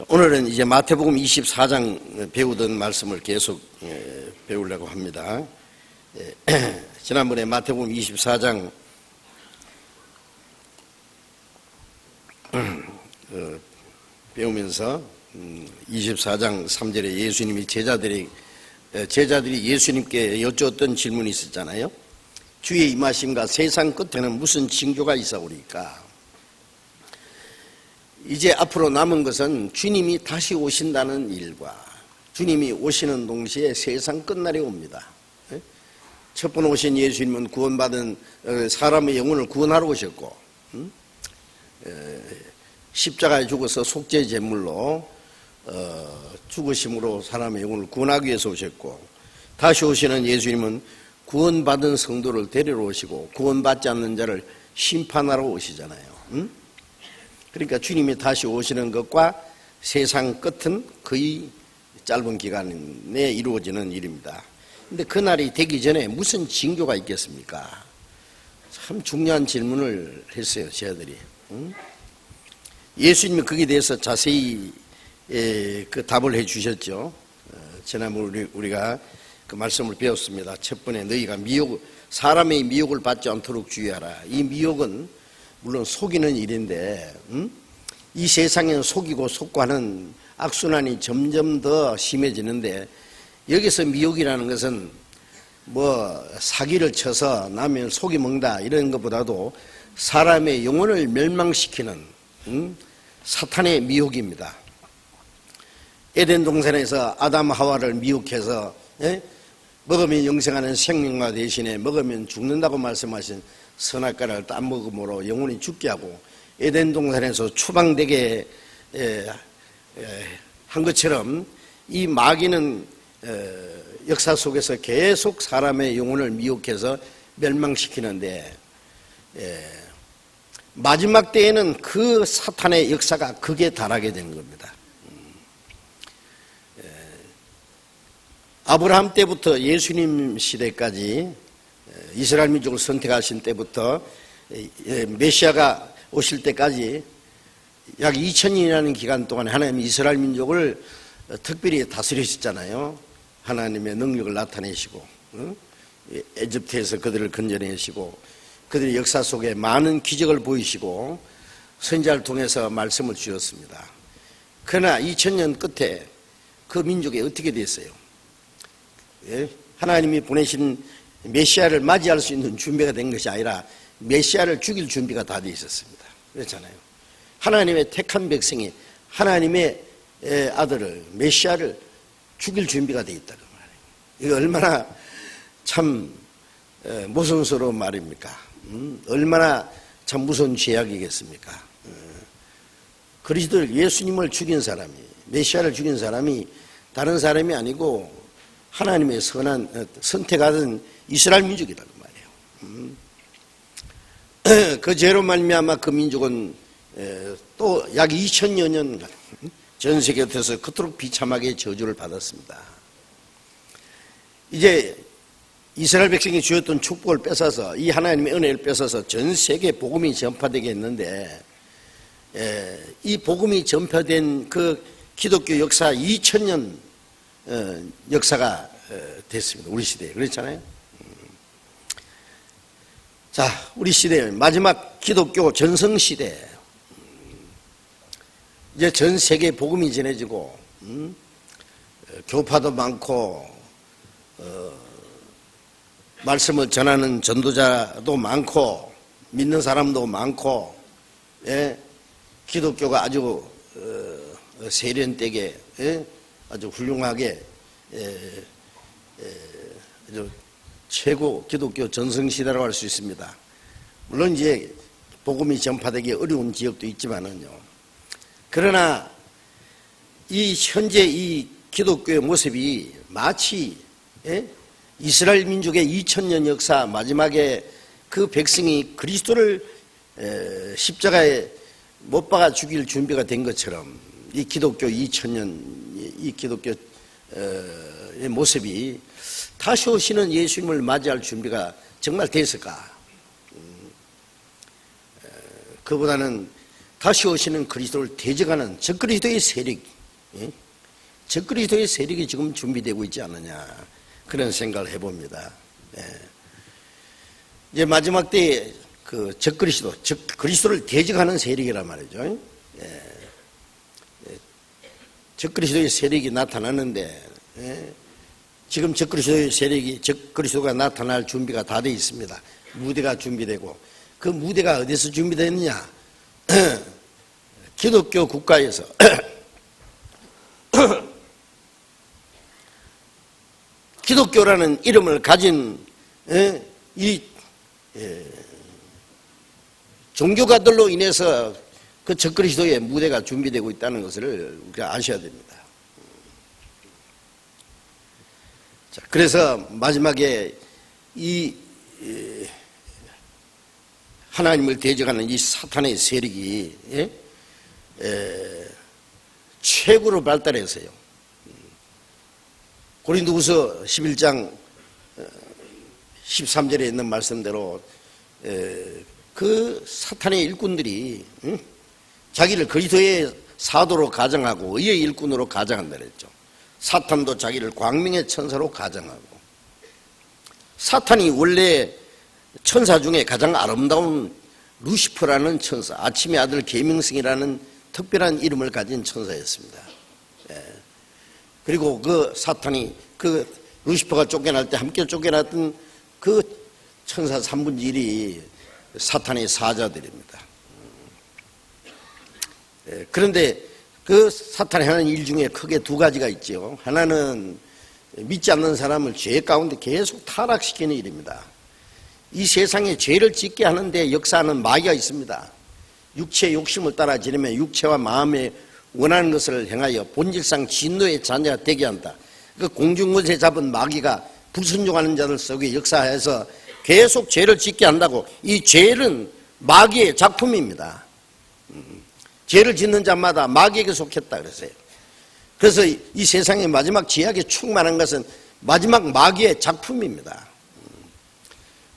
오늘은 이제 마태복음 24장 배우던 말씀을 계속 배우려고 합니다. 지난번에 마태복음 24장 배우면서 24장 3절에 예수님이 제자들이 예수님께 여쭈었던 질문이 있었잖아요. 주의 임하심과 세상 끝에는 무슨 징조가 있사오리까? 이제 앞으로 남은 것은 주님이 다시 오신다는 일과 주님이 오시는 동시에 세상 끝날이 옵니다. 첫 번 오신 예수님은 구원받은 사람의 영혼을 구원하러 오셨고, 십자가에 죽어서 속죄 제물로 죽으심으로 사람의 영혼을 구원하기 위해서 오셨고, 다시 오시는 예수님은 구원받은 성도를 데리러 오시고 구원받지 않는 자를 심판하러 오시잖아요. 그러니까 주님이 다시 오시는 것과 세상 끝은 거의 짧은 기간에 이루어지는 일입니다. 근데 그날이 되기 전에 무슨 징조가 있겠습니까? 참 중요한 질문을 했어요, 저희들이. 예수님이 거기에 대해서 자세히 그 답을 해 주셨죠. 지난번에 우리가 그 말씀을 배웠습니다. 첫 번에 너희가 사람의 미혹을 받지 않도록 주의하라. 이 미혹은 물론 속이는 일인데, 이 세상에는 속이고 속과는 악순환이 점점 더 심해지는데, 여기서 미혹이라는 것은 뭐 사기를 쳐서 남을 속이 먹다 이런 것보다도 사람의 영혼을 멸망시키는 사탄의 미혹입니다. 에덴 동산에서 아담 하와를 미혹해서 먹으면 영생하는 생명과 대신에 먹으면 죽는다고 말씀하신 선악과를 따먹음으로 영혼이 죽게 하고, 에덴 동산에서 추방되게 한 것처럼 이 마귀는 역사 속에서 계속 사람의 영혼을 미혹해서 멸망시키는데, 마지막 때에는 그 사탄의 역사가 극에 달하게 되는 겁니다. 아브라함 때부터 예수님 시대까지 이스라엘 민족을 선택하신 때부터 메시아가 오실 때까지 약 2000년이라는 기간 동안에 하나님이 이스라엘 민족을 특별히 다스리셨잖아요. 하나님의 능력을 나타내시고, 에집트에서 그들을 건져내시고, 그들의 역사 속에 많은 기적을 보이시고 선지자를 통해서 말씀을 주셨습니다. 그러나 2000년 끝에 그 민족이 어떻게 됐어요? 하나님이 보내신 메시아를 맞이할 수 있는 준비가 된 것이 아니라 메시아를 죽일 준비가 다 되어 있었습니다. 그렇잖아요. 하나님의 택한 백성이 하나님의 아들을, 메시아를 죽일 준비가 되어 있다는 말이에요. 이거 얼마나 참 모순스러운 말입니까? 얼마나 참 무서운 죄악이겠습니까? 그리스도 예수님을 죽인 사람이, 메시아를 죽인 사람이 다른 사람이 아니고 하나님의 선택하던 이스라엘 민족이라는 말이에요. 그 죄로 말미암아 그 민족은 또 약 2000여 년간 전 세계에서 그토록 비참하게 저주를 받았습니다. 이제 이스라엘 백성이 주었던 축복을 뺏어서, 이 하나님의 은혜를 뺏어서 전 세계 복음이 전파되게 했는데, 이 복음이 전파된 그 기독교 역사 2000년 역사가 됐습니다. 우리 시대에. 그렇잖아요. 자, 우리 시대 마지막 기독교 전성시대, 이제 전 세계 복음이 전해지고, 교파도 많고, 말씀을 전하는 전도자도 많고, 믿는 사람도 많고, 기독교가 아주 세련되게, 아주 훌륭하게, 아주 최고 기독교 전성시대라고 할 수 있습니다. 물론 이제 복음이 전파되기 어려운 지역도 있지만은요. 그러나 이 현재 이 기독교의 모습이 마치 이스라엘 민족의 2000년 역사 마지막에 그 백성이 그리스도를 십자가에 못 박아 죽일 준비가 된 것처럼 이 기독교 2000년 이 기독교의 모습이 다시 오시는 예수님을 맞이할 준비가 정말 됐을까? 그보다는 다시 오시는 그리스도를 대적하는 적그리스도의 세력, 적그리스도의 세력이 지금 준비되고 있지 않느냐, 그런 생각을 해봅니다. 이제 마지막 때에 그 적그리스도, 즉 그리스도를 대적하는 세력이란 말이죠. 적그리스도의 세력이 나타났는데, 지금 적그리스도의 세력이, 적그리스도가 나타날 준비가 다 되어 있습니다. 무대가 준비되고, 그 무대가 어디서 준비되느냐? 기독교 국가에서 기독교라는 이름을 가진 이 종교가들로 인해서 그 적그리스도의 무대가 준비되고 있다는 것을 우리가 아셔야 됩니다. 자, 그래서 마지막에 이 하나님을 대적하는 이 사탄의 세력이 최고로 발달했어요. 고린도후서 11장 13절에 있는 말씀대로 그 사탄의 일꾼들이 자기를 그리스도의 사도로 가정하고 의의 일꾼으로 가정한다 그랬죠. 사탄도 자기를 광명의 천사로 가정하고, 사탄이 원래 천사 중에 가장 아름다운 루시퍼라는 천사, 아침의 아들 계명성이라는 특별한 이름을 가진 천사였습니다. 그리고 그 사탄이 그 루시퍼가 쫓겨날 때 함께 쫓겨났던 그 천사 3분의 1이 사탄의 사자들입니다. 그런데 그 사탄이 하는 일 중에 크게 두 가지가 있죠. 하나는 믿지 않는 사람을 죄 가운데 계속 타락시키는 일입니다. 이 세상에 죄를 짓게 하는데 역사하는 마귀가 있습니다. 육체의 욕심을 따라 지르면 육체와 마음에 원하는 것을 행하여 본질상 진노의 자녀가 되게 한다. 그 공중권세 잡은 마귀가 불순종하는 자들 속에 역사해서 계속 죄를 짓게 한다고. 이 죄는 마귀의 작품입니다. 죄를 짓는 자마다 마귀에게 속했다 그랬어요. 그래서 이 세상의 마지막 죄악에 충만한 것은 마지막 마귀의 작품입니다.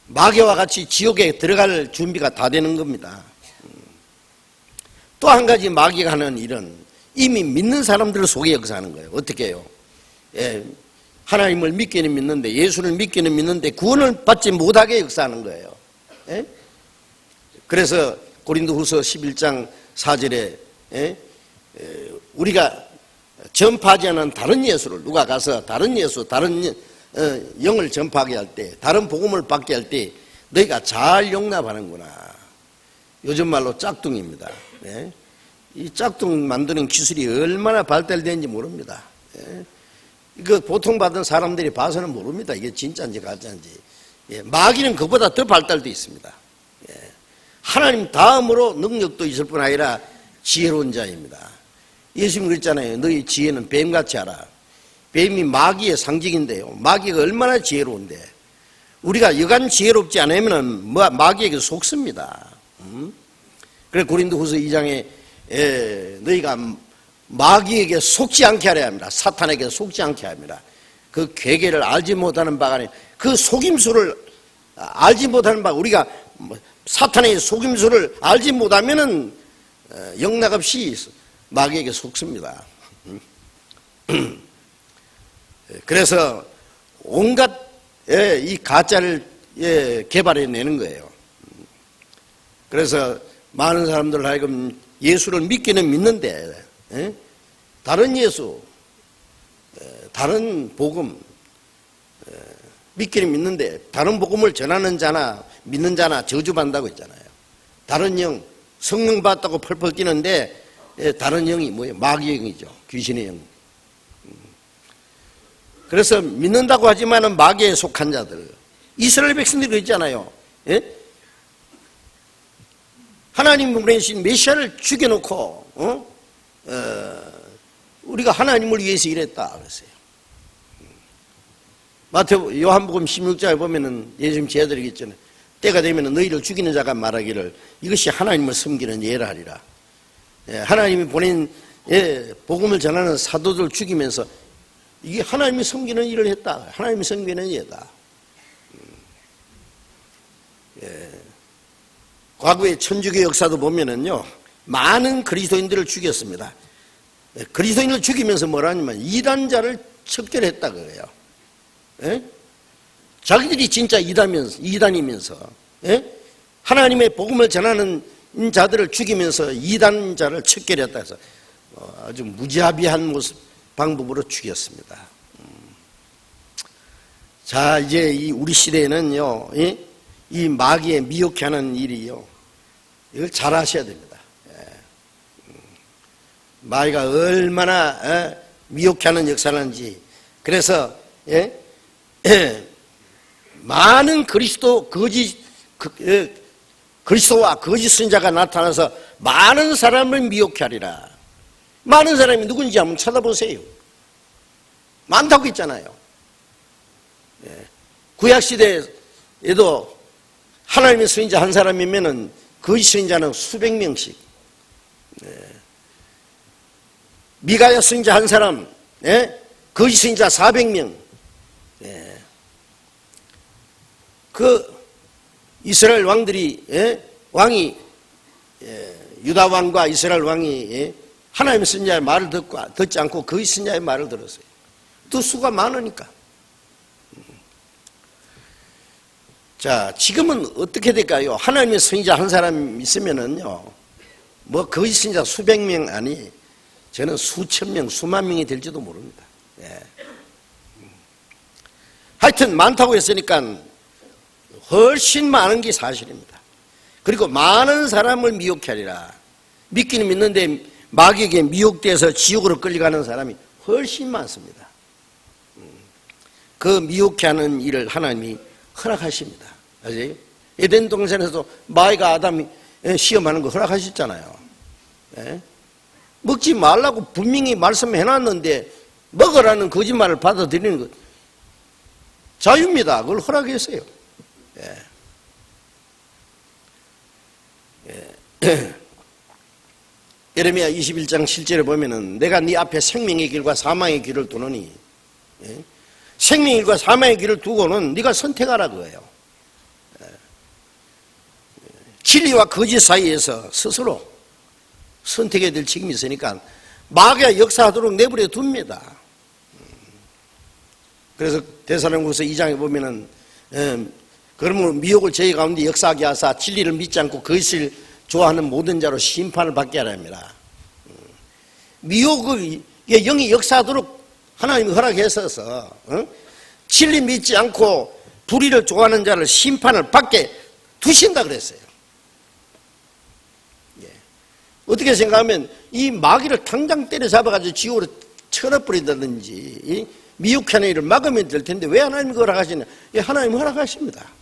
마귀와 같이 지옥에 들어갈 준비가 다 되는 겁니다. 또 한 가지 마귀가 하는 일은 이미 믿는 사람들 속에 역사하는 거예요. 어떻게 해요? 하나님을 믿기는 믿는데, 예수를 믿기는 믿는데 구원을 받지 못하게 역사하는 거예요. 그래서 고린도후서 11장 4절에 우리가 전파하지 않은 다른 예수를, 누가 가서 다른 예수, 다른 영을 전파하게 할 때, 다른 복음을 받게 할 때 너희가 잘 용납하는구나. 요즘 말로 짝퉁입니다. 이 짝퉁 만드는 기술이 얼마나 발달되는지 모릅니다. 이거 보통 받은 사람들이 봐서는 모릅니다. 이게 진짜인지 가짜인지. 마귀는 그보다 더 발달되어 있습니다. 하나님 다음으로 능력도 있을 뿐 아니라 지혜로운 자입니다. 예수님 그랬잖아요. 너희 지혜는 뱀같이 하라. 뱀이 마귀의 상징인데요. 마귀가 얼마나 지혜로운데, 우리가 여간 지혜롭지 않으면 마귀에게 속습니다. 그래 고린도후서 2장에 너희가 마귀에게 속지 않게 하려 합니다. 사탄에게 속지 않게 합니다. 그 괴계를 알지 못하는 바가 아니라 그 속임수를 알지 못하는 바, 우리가 사탄의 속임수를 알지 못하면은 영락없이 마귀에게 속습니다. 그래서 온갖 이 가짜를 개발해내는 거예요. 그래서 많은 사람들 하여금 예수를 믿기는 믿는데 다른 예수, 다른 복음 믿기는 믿는데 다른 복음을 전하는 자나 믿는 자나 저주받는다고 했잖아요. 다른 영, 성령 받았다고 펄펄 뛰는데 다른 영이 뭐예요? 마귀의 영이죠. 귀신의 영. 그래서 믿는다고 하지만은 마귀에 속한 자들, 이스라엘 백성들이 그랬잖아요. 하나님 보내신 메시아를 죽여놓고 우리가 하나님을 위해서 일했다 그랬어요. 마태복음, 요한복음 16장에 보면은 예수님 제자들에게 있잖아요. 때가 되면 너희를 죽이는 자가 말하기를 이것이 하나님을 섬기는 예라 하리라. 하나님이 보낸 복음을 전하는 사도들 죽이면서 이게 하나님이 섬기는 일을 했다. 하나님이 섬기는 예다. 과거의 천주교 역사도 보면은요, 많은 그리스도인들을 죽였습니다. 그리스도인을 죽이면서 뭐라냐면 이단자를 척결했다 그래요. 예? 자기들이 진짜 이단이면서 예? 하나님의 복음을 전하는 자들을 죽이면서 이단자를 척결했다 해서 아주 무자비한 방법으로 죽였습니다. 자, 이제 우리 시대에는요, 이 마귀에 미혹해 하는 일이요, 이걸 잘 하셔야 됩니다. 마귀가 얼마나 미혹해 하는 역사를 하는지. 그래서 많은 그리스도와 거짓 선자가 나타나서 많은 사람을 미혹해 하리라. 많은 사람이 누군지 한번 찾아보세요. 많다고 했잖아요. 구약시대에도 하나님의 선지자 한 사람이면은 거짓 선지자는 수백 명씩. 미가야 선지자 한 사람, 거짓 선지자 400명. 그 이스라엘 왕들이, 왕이, 유다 왕과 이스라엘 왕이 하나님의 선지자의 말을 듣지 않고 거짓 선지자의 말을 들었어요. 또 수가 많으니까. 자, 지금은 어떻게 될까요? 하나님의 선지자 한 사람 있으면은요, 뭐 거짓 선지자 수백 명 아니, 저는 수천 명, 수만 명이 될지도 모릅니다. 하여튼 많다고 했으니까 훨씬 많은 게 사실입니다. 그리고 많은 사람을 미혹해 하리라. 믿기는 믿는데 마귀에게 미혹돼서 지옥으로 끌려가는 사람이 훨씬 많습니다. 그 미혹해 하는 일을 하나님이 허락하십니다. 아세요? 에덴 동산에서 마귀가 아담이 시험하는 거 허락하셨잖아요. 먹지 말라고 분명히 말씀해놨는데 먹으라는 거짓말을 받아들이는 것 자유입니다. 그걸 허락했어요. 예레미야 21장 7절에 보면은 내가 네 앞에 생명의 길과 사망의 길을 두노니, 생명의 길과 사망의 길을 두고는 네가 선택하라 그거예요. 진리와 거짓 사이에서 스스로 선택해야 될 책임이 있으니까 마귀가 역사하도록 내버려 둡니다. 그래서 데살로니가서 2장에 보면은 그러면 미혹을 저희 가운데 역사하게 하사 진리를 믿지 않고 거짓을 좋아하는 모든 자로 심판을 받게 하랍니다. 미혹의 영이 역사하도록 하나님이 허락했어서 진리 믿지 않고 불의를 좋아하는 자를 심판을 받게 두신다 그랬어요. 어떻게 생각하면 이 마귀를 당장 때려잡아가지고 지옥으로 쳐넣어버린다든지 미혹하는 일을 막으면 될 텐데 왜 하나님이 허락하시냐? 하나님이 허락하십니다.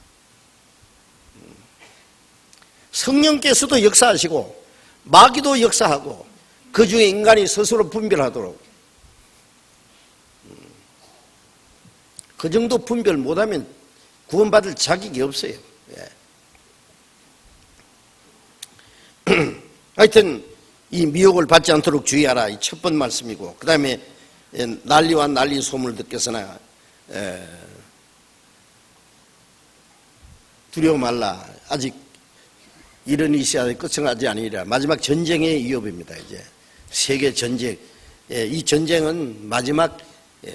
성령께서도 역사하시고 마귀도 역사하고 그 중에 인간이 스스로 분별하도록, 그 정도 분별 못하면 구원받을 자격이 없어요. 하여튼 이 미혹을 받지 않도록 주의하라. 이 첫 번 말씀이고, 그 다음에 난리와 난리 소문을 듣겠으나 두려워 말라. 아직 이런 일이 끝은 하지 아니라 마지막 전쟁의 위협입니다. 이제 세계 전쟁, 이 전쟁은 마지막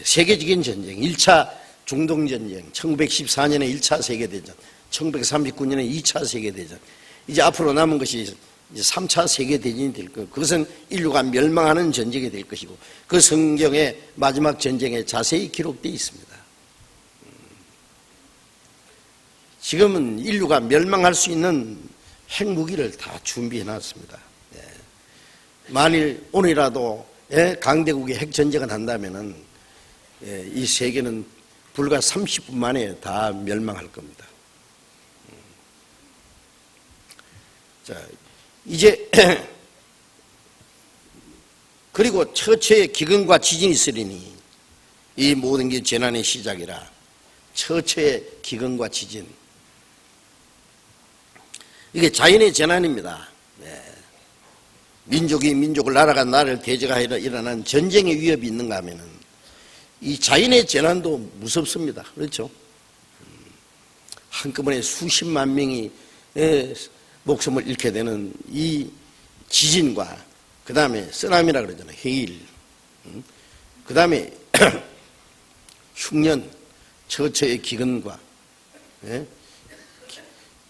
세계적인 전쟁, 1차 중동 전쟁, 1914년에 1차 세계대전, 1939년에 2차 세계대전, 이제 앞으로 남은 것이 이제 3차 세계대전이 될 거예요. 그것은 인류가 멸망하는 전쟁이 될 것이고, 그 성경의 마지막 전쟁에 자세히 기록되어 있습니다. 지금은 인류가 멸망할 수 있는 핵무기를 다 준비해 놨습니다. 만일 오늘이라도 강대국이 핵전쟁을 한다면은 이 세계는 불과 30분 만에 다 멸망할 겁니다. 자, 이제 그리고 처처에 기근과 지진이 있으리니 이 모든 게 재난의 시작이라. 처처에 기근과 지진, 이게 자연의 재난입니다. 민족이 민족을, 나라가 나라를 대적하여 일어난 전쟁의 위협이 있는가 하면은 이 자연의 재난도 무섭습니다. 그렇죠? 한꺼번에 수십만 명이 목숨을 잃게 되는 이 지진과 그 다음에 쓰나미라 그러잖아요. 해일, 그 다음에 흉년, 처처의 기근과, 예?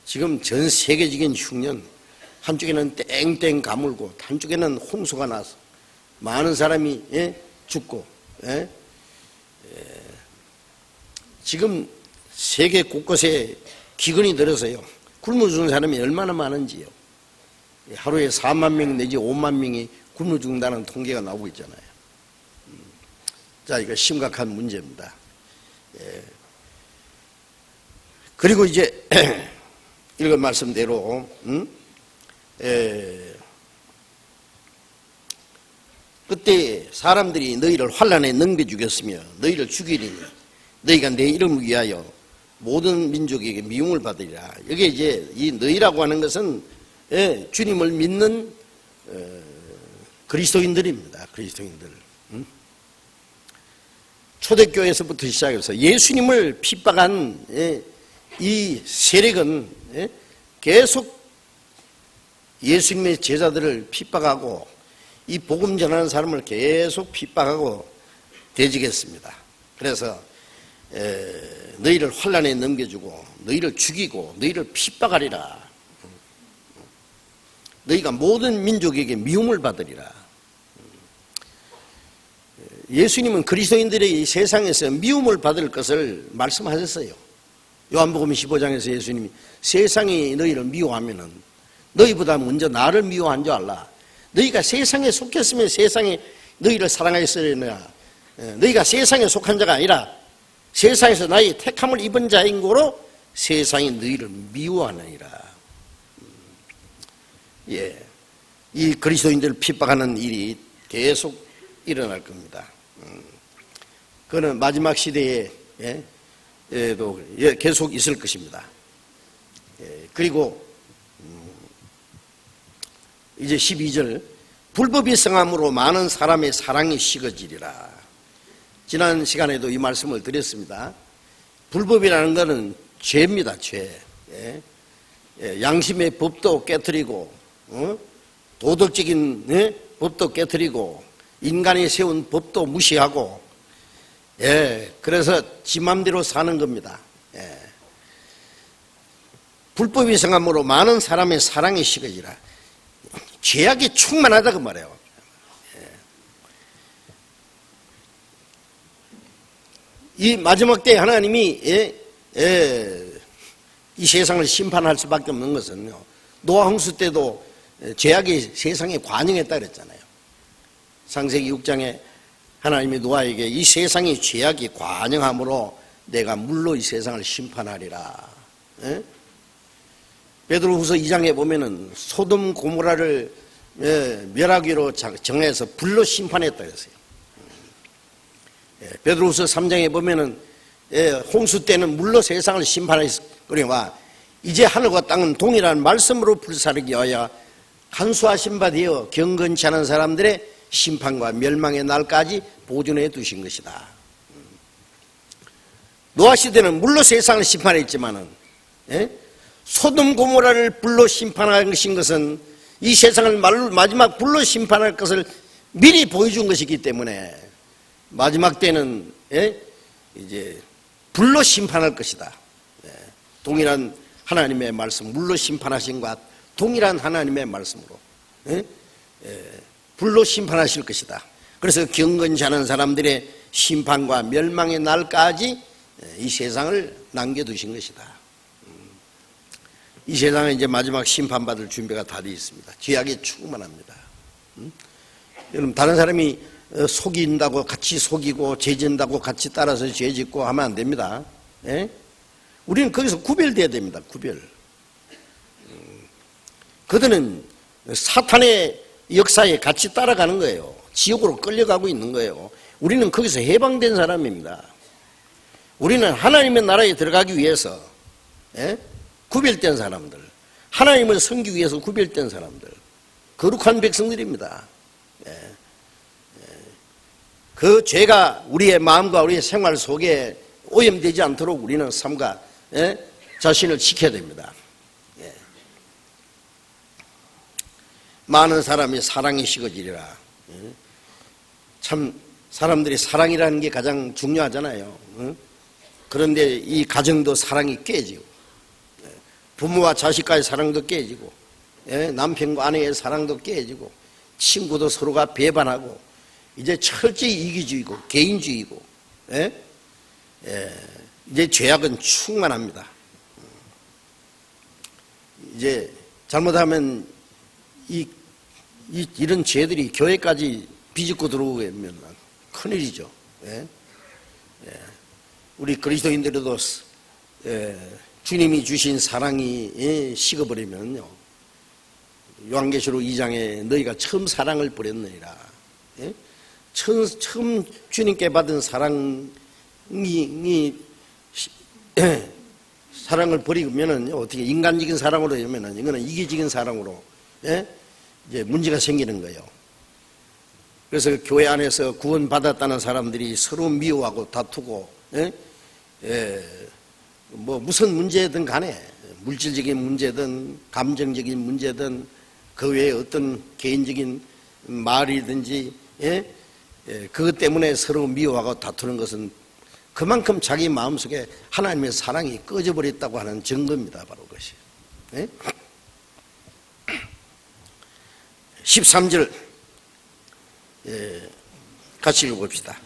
지금 전 세계적인 흉년, 한쪽에는 땡땡 가물고 한쪽에는 홍수가 나서 많은 사람이, 예? 죽고, 예? 지금 세계 곳곳에 기근이 들어서요. 굶어 죽는 사람이 얼마나 많은지요. 하루에 4만 명 내지 5만 명이 굶어 죽는다는 통계가 나오고 있잖아요. 자, 이거 심각한 문제입니다. 예. 그리고 이제 읽은 말씀대로 그때 사람들이 너희를 환난에 넘겨주겠으며 너희를 죽이리니 너희가 내 이름을 위하여 모든 민족에게 미움을 받으리라. 여기 이제 이 너희라고 하는 것은, 예, 주님을 믿는 그리스도인들입니다. 그리스도인들. 초대교회에서부터 시작해서 예수님을 핍박한, 예, 이 세력은, 예, 계속 예수님의 제자들을 핍박하고 이 복음 전하는 사람을 계속 핍박하고 대적했습니다. 그래서 너희를 환난에 넘겨주고 너희를 죽이고 너희를 핍박하리라. 너희가 모든 민족에게 미움을 받으리라. 예수님은 그리스도인들의 세상에서 미움을 받을 것을 말씀하셨어요. 요한복음 15장에서 예수님이 세상이 너희를 미워하면은 너희보다 먼저 나를 미워한 줄 알라. 너희가 세상에 속했으면 세상이 너희를 사랑하였으려나 너희가 세상에 속한 자가 아니라 세상에서 나의 택함을 입은 자인 거로 세상이 너희를 미워하느니라. 예, 이 그리스도인들을 핍박하는 일이 계속 일어날 겁니다. 그는 마지막 시대에, 예, 도 계속 있을 것입니다. 예, 그리고 이제 12절 불법이 성함으로 많은 사람의 사랑이 식어지리라. 지난 시간에도 이 말씀을 드렸습니다. 불법이라는 것은 죄입니다. 죄. 예? 예, 양심의 법도 깨트리고, 도덕적인, 예? 법도 깨트리고 인간이 세운 법도 무시하고, 예, 그래서 지 맘대로 사는 겁니다. 예. 불법이 성함으로 많은 사람의 사랑이 식어지라. 죄악이 충만하다 그 말이에요. 이 마지막 때 하나님이 이 세상을 심판할 수밖에 없는 것은요, 노아 홍수 때도 죄악이 세상에 관영했다 그랬잖아요. 창세기 6장에 하나님이 노아에게 이 세상의 죄악이 관영함으로 내가 물로 이 세상을 심판하리라. 예? 베드로후서 2장에 보면은 소돔 고모라를 멸하기로 정해서 불로 심판했다 그랬어요. 베드로후서 3장에 보면은 홍수 때는 물로 세상을 심판하였거니와 이제 하늘과 땅은 동일한 말씀으로 불사르기 위하여 간수하신 바 되어 경건치 않은 사람들의 심판과 멸망의 날까지 보존해 두신 것이다. 노아 시대는 물로 세상을 심판했지만은, 예? 소돔 고모라를 불로 심판하신 것은 이 세상을 마지막 불로 심판할 것을 미리 보여준 것이기 때문에 마지막 때는, 예? 이제 불로 심판할 것이다. 예. 동일한 하나님의 말씀, 물로 심판하신 것 동일한 하나님의 말씀으로, 예? 예. 불로 심판하실 것이다. 그래서 경건치 않은 사람들의 심판과 멸망의 날까지 이 세상을 남겨두신 것이다. 이 세상에 이제 마지막 심판받을 준비가 다 되어 있습니다. 죄악이 충만합니다. 여러분, 다른 사람이 속인다고 같이 속이고 죄진다고 같이 따라서 죄짓고 하면 안 됩니다. 예? 우리는 거기서 구별돼야 됩니다. 구별. 그들은 사탄의 역사에 같이 따라가는 거예요. 지옥으로 끌려가고 있는 거예요. 우리는 거기서 해방된 사람입니다. 우리는 하나님의 나라에 들어가기 위해서, 예? 구별된 사람들, 하나님을 섬기기 위해서 구별된 사람들, 거룩한 백성들입니다. 예. 그 죄가 우리의 마음과 우리의 생활 속에 오염되지 않도록 우리는 삶과, 예? 자신을 지켜야 됩니다. 예. 많은 사람이 사랑이 식어지리라. 참 사람들이 사랑이라는 게 가장 중요하잖아요. 그런데 이 가정도 사랑이 깨지고, 부모와 자식과의 사랑도 깨지고, 남편과 아내의 사랑도 깨지고, 친구도 서로가 배반하고, 이제 철저히 이기주의고 개인주의고, 이제 죄악은 충만합니다. 이제 잘못하면 이런 죄들이 교회까지 비집고 들어오면 큰일이죠. 우리 그리스도인들도 주님이 주신 사랑이 식어버리면요, 요한계시록 2장에 너희가 처음 사랑을 버렸느니라. 처음 주님께 받은 사랑이 사랑을 버리면은 어떻게 인간적인 사랑으로 하면은 이거는 이기적인 사랑으로 이제 문제가 생기는 거예요. 그래서 교회 안에서 구원받았다는 사람들이 서로 미워하고 다투고, 뭐 무슨 문제든 간에 물질적인 문제든 감정적인 문제든 그 외에 어떤 개인적인 말이든지 그것 때문에 서로 미워하고 다투는 것은 그만큼 자기 마음속에 하나님의 사랑이 꺼져버렸다고 하는 증거입니다. 바로 그것이. 13절 같이 읽어봅시다.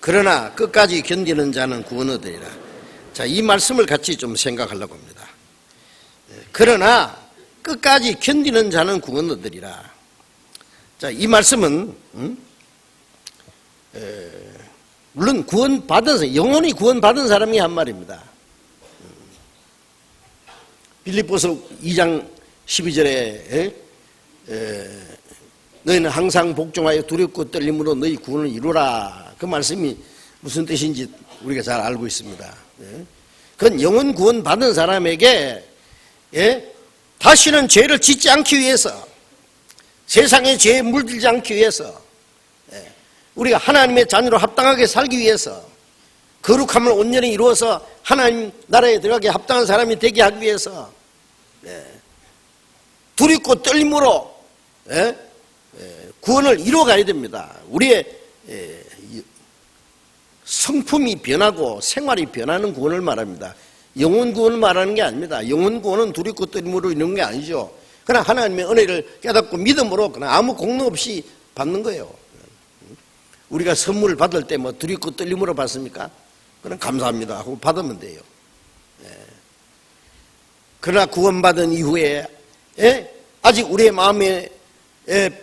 그러나 끝까지 견디는 자는 구원 얻으리라. 자, 이 말씀을 같이 좀 생각하려고 합니다. 그러나 끝까지 견디는 자는 구원 얻으리라. 자, 이 말씀은 물론 구원받은, 영원히 구원받은 사람이 한 말입니다. 빌립보서 2장 12절에 너희는 항상 복종하여 두렵고 떨림으로 너희 구원을 이루라. 그 말씀이 무슨 뜻인지 우리가 잘 알고 있습니다. 그건 영원 구원 받은 사람에게 다시는 죄를 짓지 않기 위해서, 세상의 죄에 물들지 않기 위해서, 우리가 하나님의 자녀로 합당하게 살기 위해서, 거룩함을 온전히 이루어서 하나님 나라에 들어가게 합당한 사람이 되게 하기 위해서 두렵고 떨림으로 구원을 이루어가야 됩니다. 우리의 성품이 변하고 생활이 변하는 구원을 말합니다. 영혼 구원을 말하는 게 아닙니다. 영혼 구원은 두렵고 떨림으로 이런 게 아니죠. 그냥 하나님의 은혜를 깨닫고 믿음으로 그냥 아무 공로 없이 받는 거예요. 우리가 선물을 받을 때 뭐 두렵고 떨림으로 받습니까? 그럼 감사합니다 하고 받으면 돼요. 그러나 구원받은 이후에 아직 우리의 마음에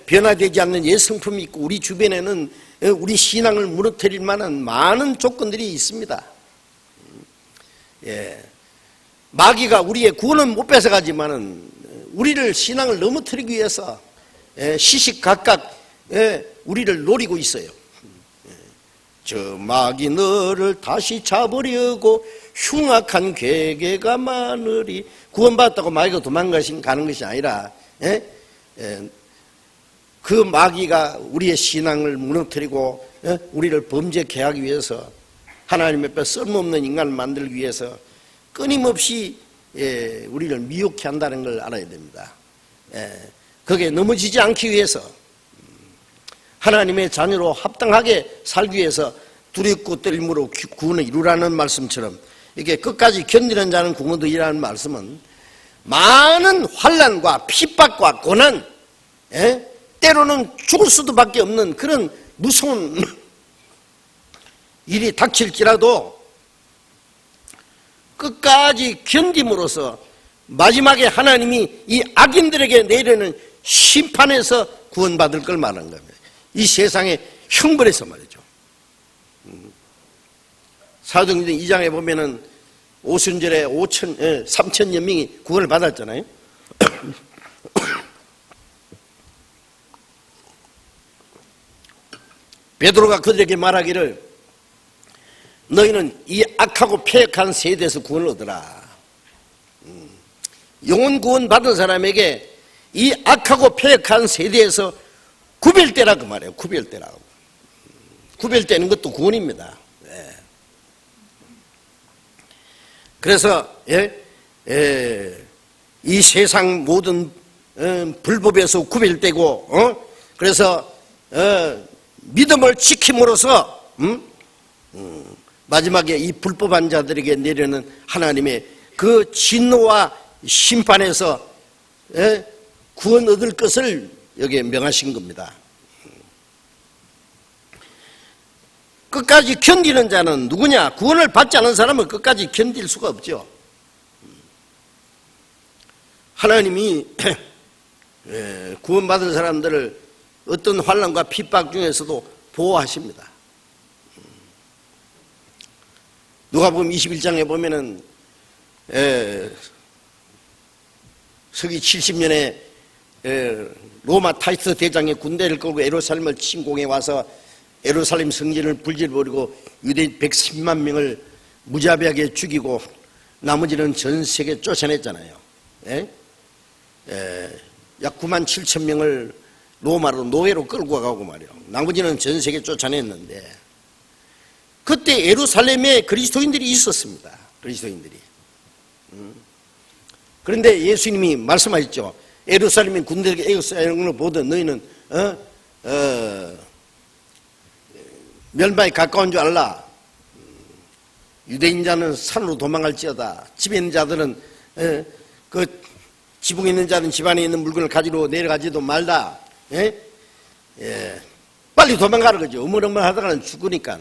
변화되지 않는 옛 성품이 있고, 우리 주변에는 우리 신앙을 무너뜨릴 만한 많은 조건들이 있습니다. 마귀가 우리의 구원은 못 뺏어가지만은 우리를 신앙을 넘어뜨리기 위해서 시시각각 우리를 노리고 있어요. 저 마귀 너를 다시 잡으려고 흉악한 괴계가 많으리. 구원받았다고 마귀가 가는 것이 아니라 그 마귀가 우리의 신앙을 무너뜨리고 우리를 범죄케 하기 위해서, 하나님 앞에 쓸모없는 인간을 만들기 위해서 끊임없이 우리를 미혹해 한다는 걸 알아야 됩니다. 거기에 넘어지지 않기 위해서, 하나님의 자녀로 합당하게 살기 위해서 두렵고 떨림으로 구원을 이루라는 말씀처럼, 이게 끝까지 견디는 자는 구원 얻으리라는 말씀은 많은 환난과 핍박과 고난, 때로는 죽을 수도 밖에 없는 그런 무서운 일이 닥칠지라도 끝까지 견딤으로써 마지막에 하나님이 이 악인들에게 내리는 심판에서 구원받을 걸 말하는 겁니다. 이 세상의 형벌에서 말이죠. 사도행전 2장에 보면은 오순절에 3,000여 명이 구원을 받았잖아요. 베드로가 그들에게 말하기를 너희는 이 악하고 패역한 세대에서 구원을 얻으라. 영혼 구원 받은 사람에게 이 악하고 패역한 세대에서 구별되라 그 말이에요. 구별되라고. 구별되는 것도 구원입니다. 그래서 이 세상 모든 불법에서 구별되고 그래서 믿음을 지킴으로써 마지막에 이 불법한 자들에게 내리는 하나님의 그 진노와 심판에서 구원 얻을 것을 여기에 명하신 겁니다. 끝까지 견디는 자는 누구냐? 구원을 받지 않은 사람은 끝까지 견딜 수가 없죠. 하나님이 구원받은 사람들을 어떤 환난과 핍박 중에서도 보호하십니다. 누가복음 21장에 보면은 서기 70년에 로마 타이투스 대장의 군대를 끌고 예루살렘을 침공해 와서 예루살렘 성전을 불질버리고 유대인 110만 명을 무자비하게 죽이고 나머지는 전 세계 쫓아냈잖아요. 약 9만 7천 명을 로마로 노예로 끌고 가고 말이요. 나머지는 전 세계 쫓아냈는데 그때 예루살렘에 그리스도인들이 있었습니다. 그리스도인들이. 그런데 예수님이 말씀하셨죠. 예루살렘이 군대에게 애국사하는 걸 보던 너희는 멸망에 가까운 줄 알라. 유대인 자는 산으로 도망갈지어다. 집에 있는 자들은 그 지붕에 있는 자는 집 안에 있는 물건을 가지러 내려가지도 말다. 빨리 도망가는 거죠. 어물어물하다가는 죽으니까.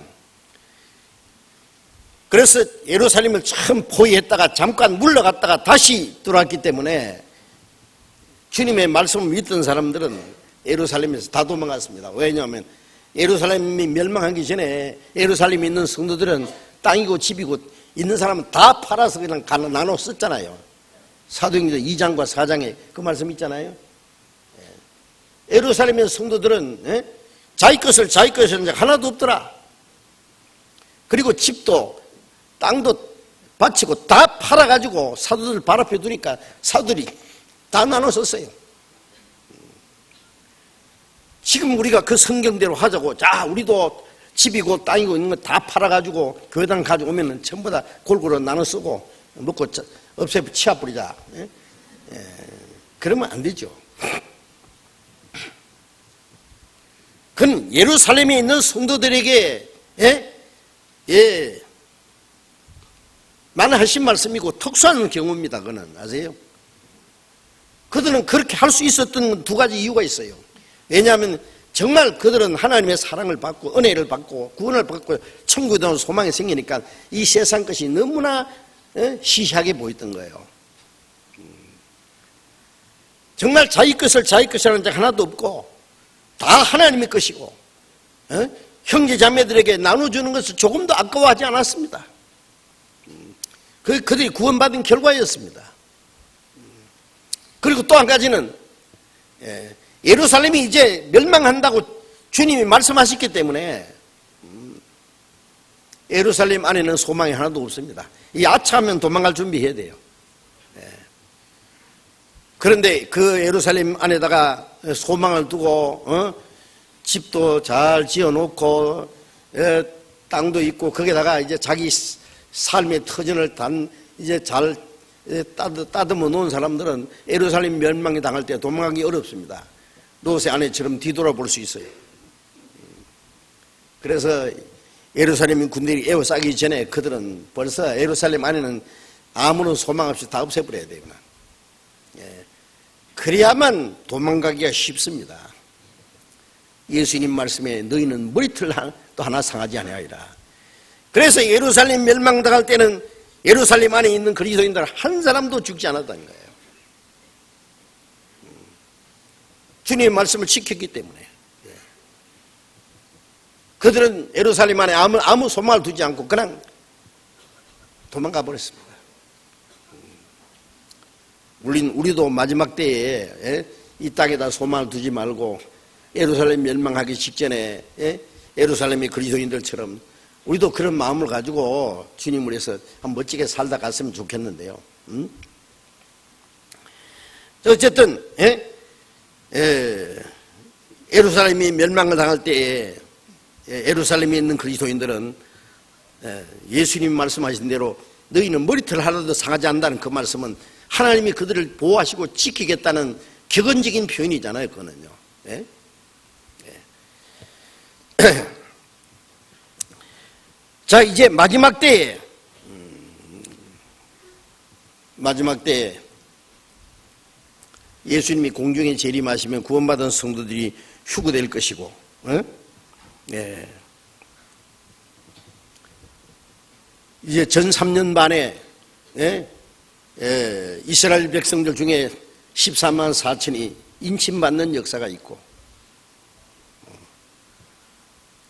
그래서 예루살렘을 처음 포위했다가 잠깐 물러갔다가 다시 들어왔기 때문에 주님의 말씀을 믿던 사람들은 예루살렘에서 다 도망갔습니다. 왜냐하면 예루살렘이 멸망하기 전에 예루살렘에 있는 성도들은 땅이고 집이고 있는 사람은 다 팔아서 그냥 나눠 썼잖아요. 사도행전 2장과 4장에 그 말씀 있잖아요. 예루살렘의 성도들은 자기 것을 하나도 없더라. 그리고 집도 땅도 바치고 다 팔아가지고 사도들 발 앞에 두니까 사도들이 다 나눠 썼어요. 지금 우리가 그 성경대로 하자고, 자, 우리도 집이고 땅이고 있는 거 다 팔아가지고 교회당 가져오면 전부 다 골고루 나눠 쓰고 먹고 없애 치워버리자. 그러면 안 되죠. 그건 예루살렘에 있는 성도들에게 만 하신 말씀이고 특수한 경우입니다. 그거는 아세요? 그들은 그렇게 할 수 있었던 두 가지 이유가 있어요. 왜냐하면 정말 그들은 하나님의 사랑을 받고 은혜를 받고 구원을 받고 천국에 대한 소망이 생기니까 이 세상 것이 너무나 시시하게 보였던 거예요. 정말 자기 것을 자기 것이라는 자 하나도 없고 다 하나님의 것이고 형제 자매들에게 나눠주는 것을 조금도 아까워하지 않았습니다. 그들이 구원받은 결과였습니다. 그리고 또 한 가지는 예루살렘이 이제 멸망한다고 주님이 말씀하셨기 때문에 예루살렘 안에는 소망이 하나도 없습니다. 이 아차하면 도망갈 준비해야 돼요. 그런데 그 예루살렘 안에다가 소망을 두고 집도 잘 지어놓고 땅도 있고 거기다가 이제 자기 삶의 터전을 이제 잘 따듬어 놓은 사람들은 예루살렘 멸망이 당할 때 도망가기 어렵습니다. 롯의 아내처럼 뒤돌아볼 수 있어요. 그래서 예루살렘 군대를 에워싸기 전에 그들은 벌써 예루살렘 안에는 아무런 소망 없이 다 없애버려야 돼요. 그래야만 도망가기가 쉽습니다. 예수님 말씀에 너희는 머리털 또 하나 상하지 아니하리라. 그래서 예루살렘 멸망당할 때는 예루살렘 안에 있는 그리스도인들 한 사람도 죽지 않았다는 거예요. 주님의 말씀을 지켰기 때문에. 그들은 예루살렘 안에 아무 소망을 두지 않고 그냥 도망가 버렸습니다. 우리도 마지막 때에 이 땅에다 소망을 두지 말고 예루살렘 멸망하기 직전에 예루살렘의 그리스도인들처럼 우리도 그런 마음을 가지고 주님을 위해서 한 멋지게 살다 갔으면 좋겠는데요. 어쨌든 예루살렘이 멸망을 당할 때에 예루살렘에 있는 그리스도인들은 예수님 말씀하신 대로 너희는 머리털 하나도 상하지 않는다는 그 말씀은 하나님이 그들을 보호하시고 지키겠다는 격언적인 표현이잖아요, 그거는요. 예? 자, 이제 마지막 때에 예수님이 공중에 재림하시면 구원받은 성도들이 휴거될 것이고, 예. 이제 전 3년 반에 이스라엘 백성들 중에 14만 4천이 인침받는 역사가 있고,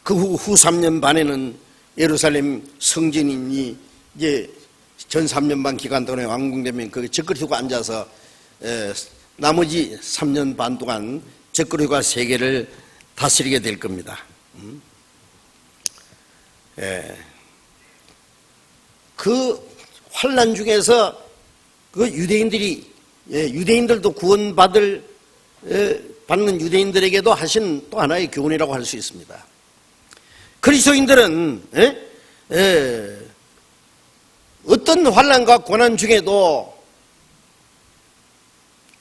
그 후 3년 반에는 예루살렘 성전인이 이제 전 3년 반 기간 동안에 완공되면 그 적그리스도가 앉아서 나머지 3년 반 동안 적그리스도가 세계를 다스리게 될 겁니다. 그 환난 중에서 그 유대인들도 구원받는 유대인들에게도 하신 또 하나의 교훈이라고 할 수 있습니다. 그리스도인들은 어떤 환난과 고난 중에도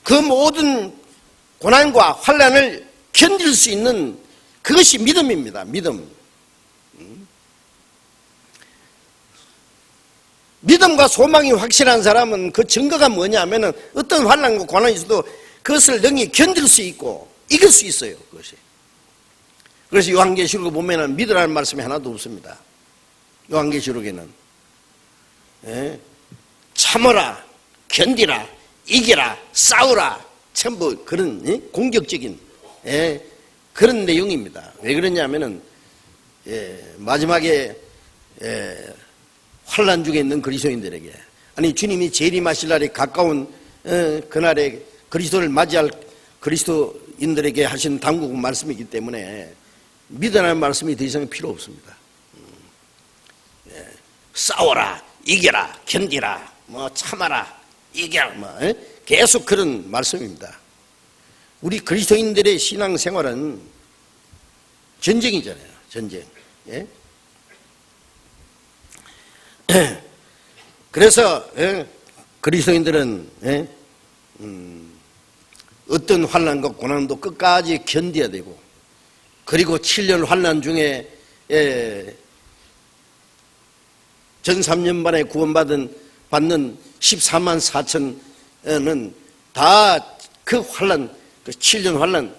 그 모든 고난과 환난을 견딜 수 있는 그것이 믿음입니다. 믿음과 소망이 확실한 사람은 그 증거가 뭐냐면은 어떤 환난과 고난이 있어도 그것을 능히 견딜 수 있고 이길 수 있어요. 그것이. 그래서 요한계시록에 보면은 믿으라는 말씀이 하나도 없습니다. 요한계시록에는 참으라, 견디라, 이기라, 싸우라, 전부 그런 공격적인 그런 내용입니다. 왜 그러냐면은 마지막에 환난 중에 있는 그리스도인들에게, 아니 주님이 재림하실 날이 가까운 그날에 그리스도를 맞이할 그리스도인들에게 하신 당국 말씀이기 때문에 믿으라는 말씀이 더 이상 필요 없습니다. 싸워라, 이겨라, 견디라, 참아라, 이겨라, 계속 그런 말씀입니다. 우리 그리스도인들의 신앙생활은 전쟁이잖아요. 전쟁. 그래서 그리스도인들은 어떤 환난과 고난도 끝까지 견뎌야 되고, 그리고 7년 환난 중에 전 3년 만에 구원받는 14만 4천은 다 그 환난, 그 7년 환난,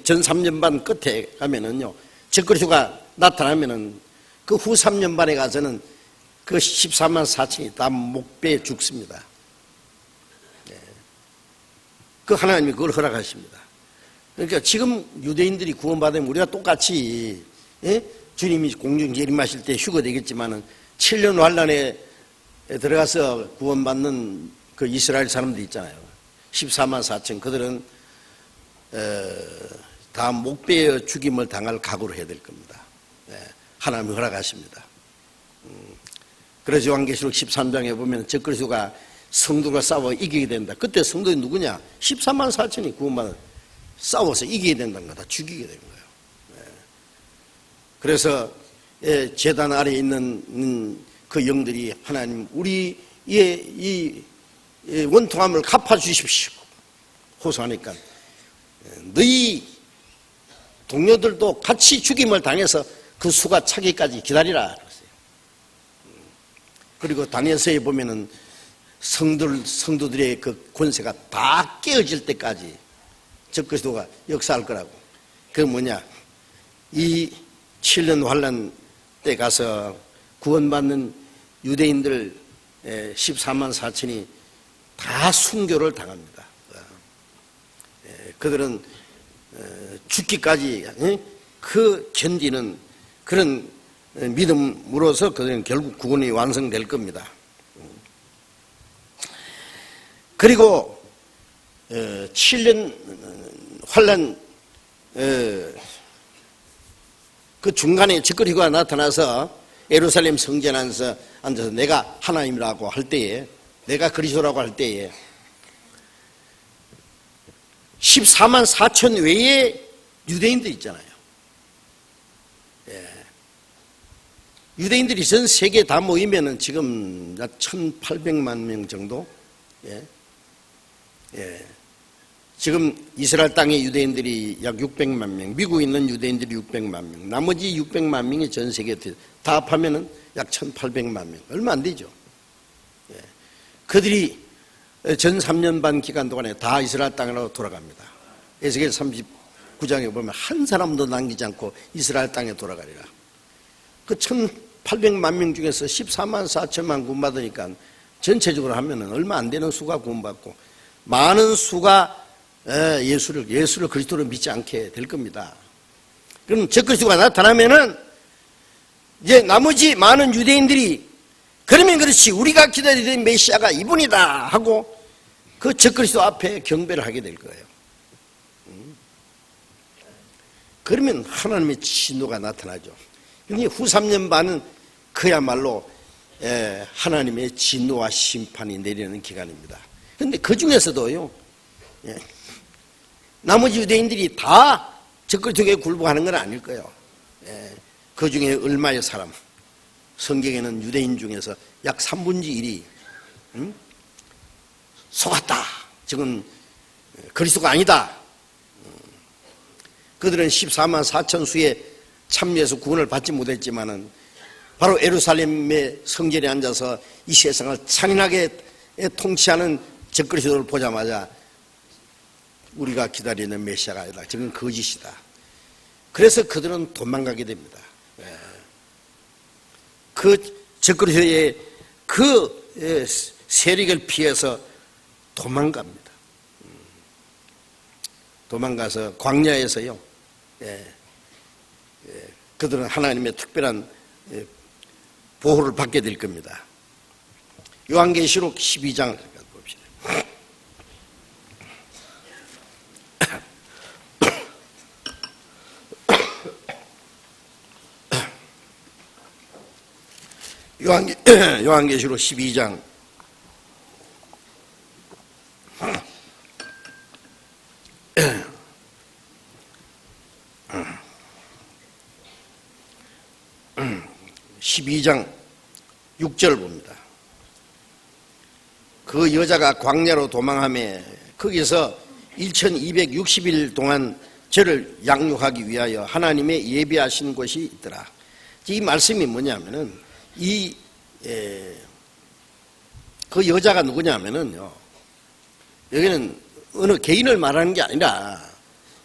전 3년 반 끝에 가면은요, 적그리스도가 나타나면은 그 후 3년 반에 가서는 그 14만 4천이 다 목배에 죽습니다. 그 하나님이 그걸 허락하십니다. 그러니까 지금 유대인들이 구원받으면 우리가 똑같이 주님이 공중 재림하실 때 휴거되겠지만은 7년 환난에 들어가서 구원받는 그 이스라엘 사람들 있잖아요. 14만 4천, 그들은 다 목배에 죽임을 당할 각오를 해야 될 겁니다. 하나님이 허락하십니다. 그래서 요한계시록 13장에 보면 적그리스도가 성도가 싸워 이기게 된다. 그때 성도이 누구냐? 14만 4천이 구원받아 싸워서 이기게 된다는 거다. 죽이게 되는 거예요. 그래서 제단 아래에 있는 그 영들이 하나님 우리의 이 원통함을 갚아주십시오 호소하니까 너희 동료들도 같이 죽임을 당해서 그 수가 차기까지 기다리라 그랬어요. 그리고 다니엘서에 보면은 성도들의 그 권세가 다 깨어질 때까지 적그리스도가 역사할 거라고. 그 뭐냐, 이 7년 환난 때 가서 구원받는 유대인들 14만 4천이 다 순교를 당합니다. 그들은 죽기까지 그 견디는 그런 믿음으로서 그들은 결국 구원이 완성될 겁니다. 그리고 7년 환난 그 중간에 적그리스도가 나타나서 예루살렘 성전 안에서 앉아서 내가 하나님이라고 할 때에, 내가 그리스도라고 할 때에 14만 4천 외에 유대인들 있잖아요. 유대인들이 전 세계에 다 모이면은 지금 약 1,800만 명 정도. 지금 이스라엘 땅의 유대인들이 약 600만 명, 미국에 있는 유대인들이 600만 명, 나머지 600만 명이 전 세계에 다 합하면은 약 1,800만 명, 얼마 안 되죠. 예. 그들이 전 3년 반 기간 동안에 다 이스라엘 땅으로 돌아갑니다. 에스겔 39장에 보면 한 사람도 남기지 않고 이스라엘 땅에 돌아가리라. 그 1,800만 명 중에서 14만 4천만 구원받으니까 전체적으로 하면은 얼마 안 되는 수가 구원받고 많은 수가 예수를 그리스도로 믿지 않게 될 겁니다. 그럼 적그리스도가 나타나면은 이제 나머지 많은 유대인들이 그러면 그렇지 우리가 기다리던 메시아가 이분이다 하고 그 적그리스도 앞에 경배를 하게 될 거예요. 그러면 하나님의 진노가 나타나죠. 그런데 후 3년 반은 그야말로 하나님의 진노와 심판이 내리는 기간입니다. 그런데 그 중에서도요, 나머지 유대인들이 다 적그리스도에 굴복하는 건 아닐 거예요. 그 중에 얼마의 사람, 성경에는 유대인 중에서 약 3분의 1이 속았다. 지금 그리스도가 아니다. 그들은 14만 4천 수에 참여해서 구원을 받지 못했지만은 바로 예루살렘의 성전에 앉아서 이 세상을 잔인하게 통치하는 적그리스도를 보자마자 우리가 기다리는 메시아가 아니다. 지금 거짓이다. 그래서 그들은 도망가게 됩니다. 그 적그리스도의 그 세력을 피해서 도망갑니다. 도망가서 광야에서요. 그들은 하나님의 특별한 보호를 받게 될 겁니다. 요한계시록 12장을 봅시다. 요한계시록 12장 12장 6절 봅니다. 그 여자가 광야로 도망하며 거기서 1260일 동안 저를 양육하기 위하여 하나님의 예비하신 곳이 있더라. 이 말씀이 뭐냐면은 그 여자가 누구냐면은요, 여기는 어느 개인을 말하는 게 아니라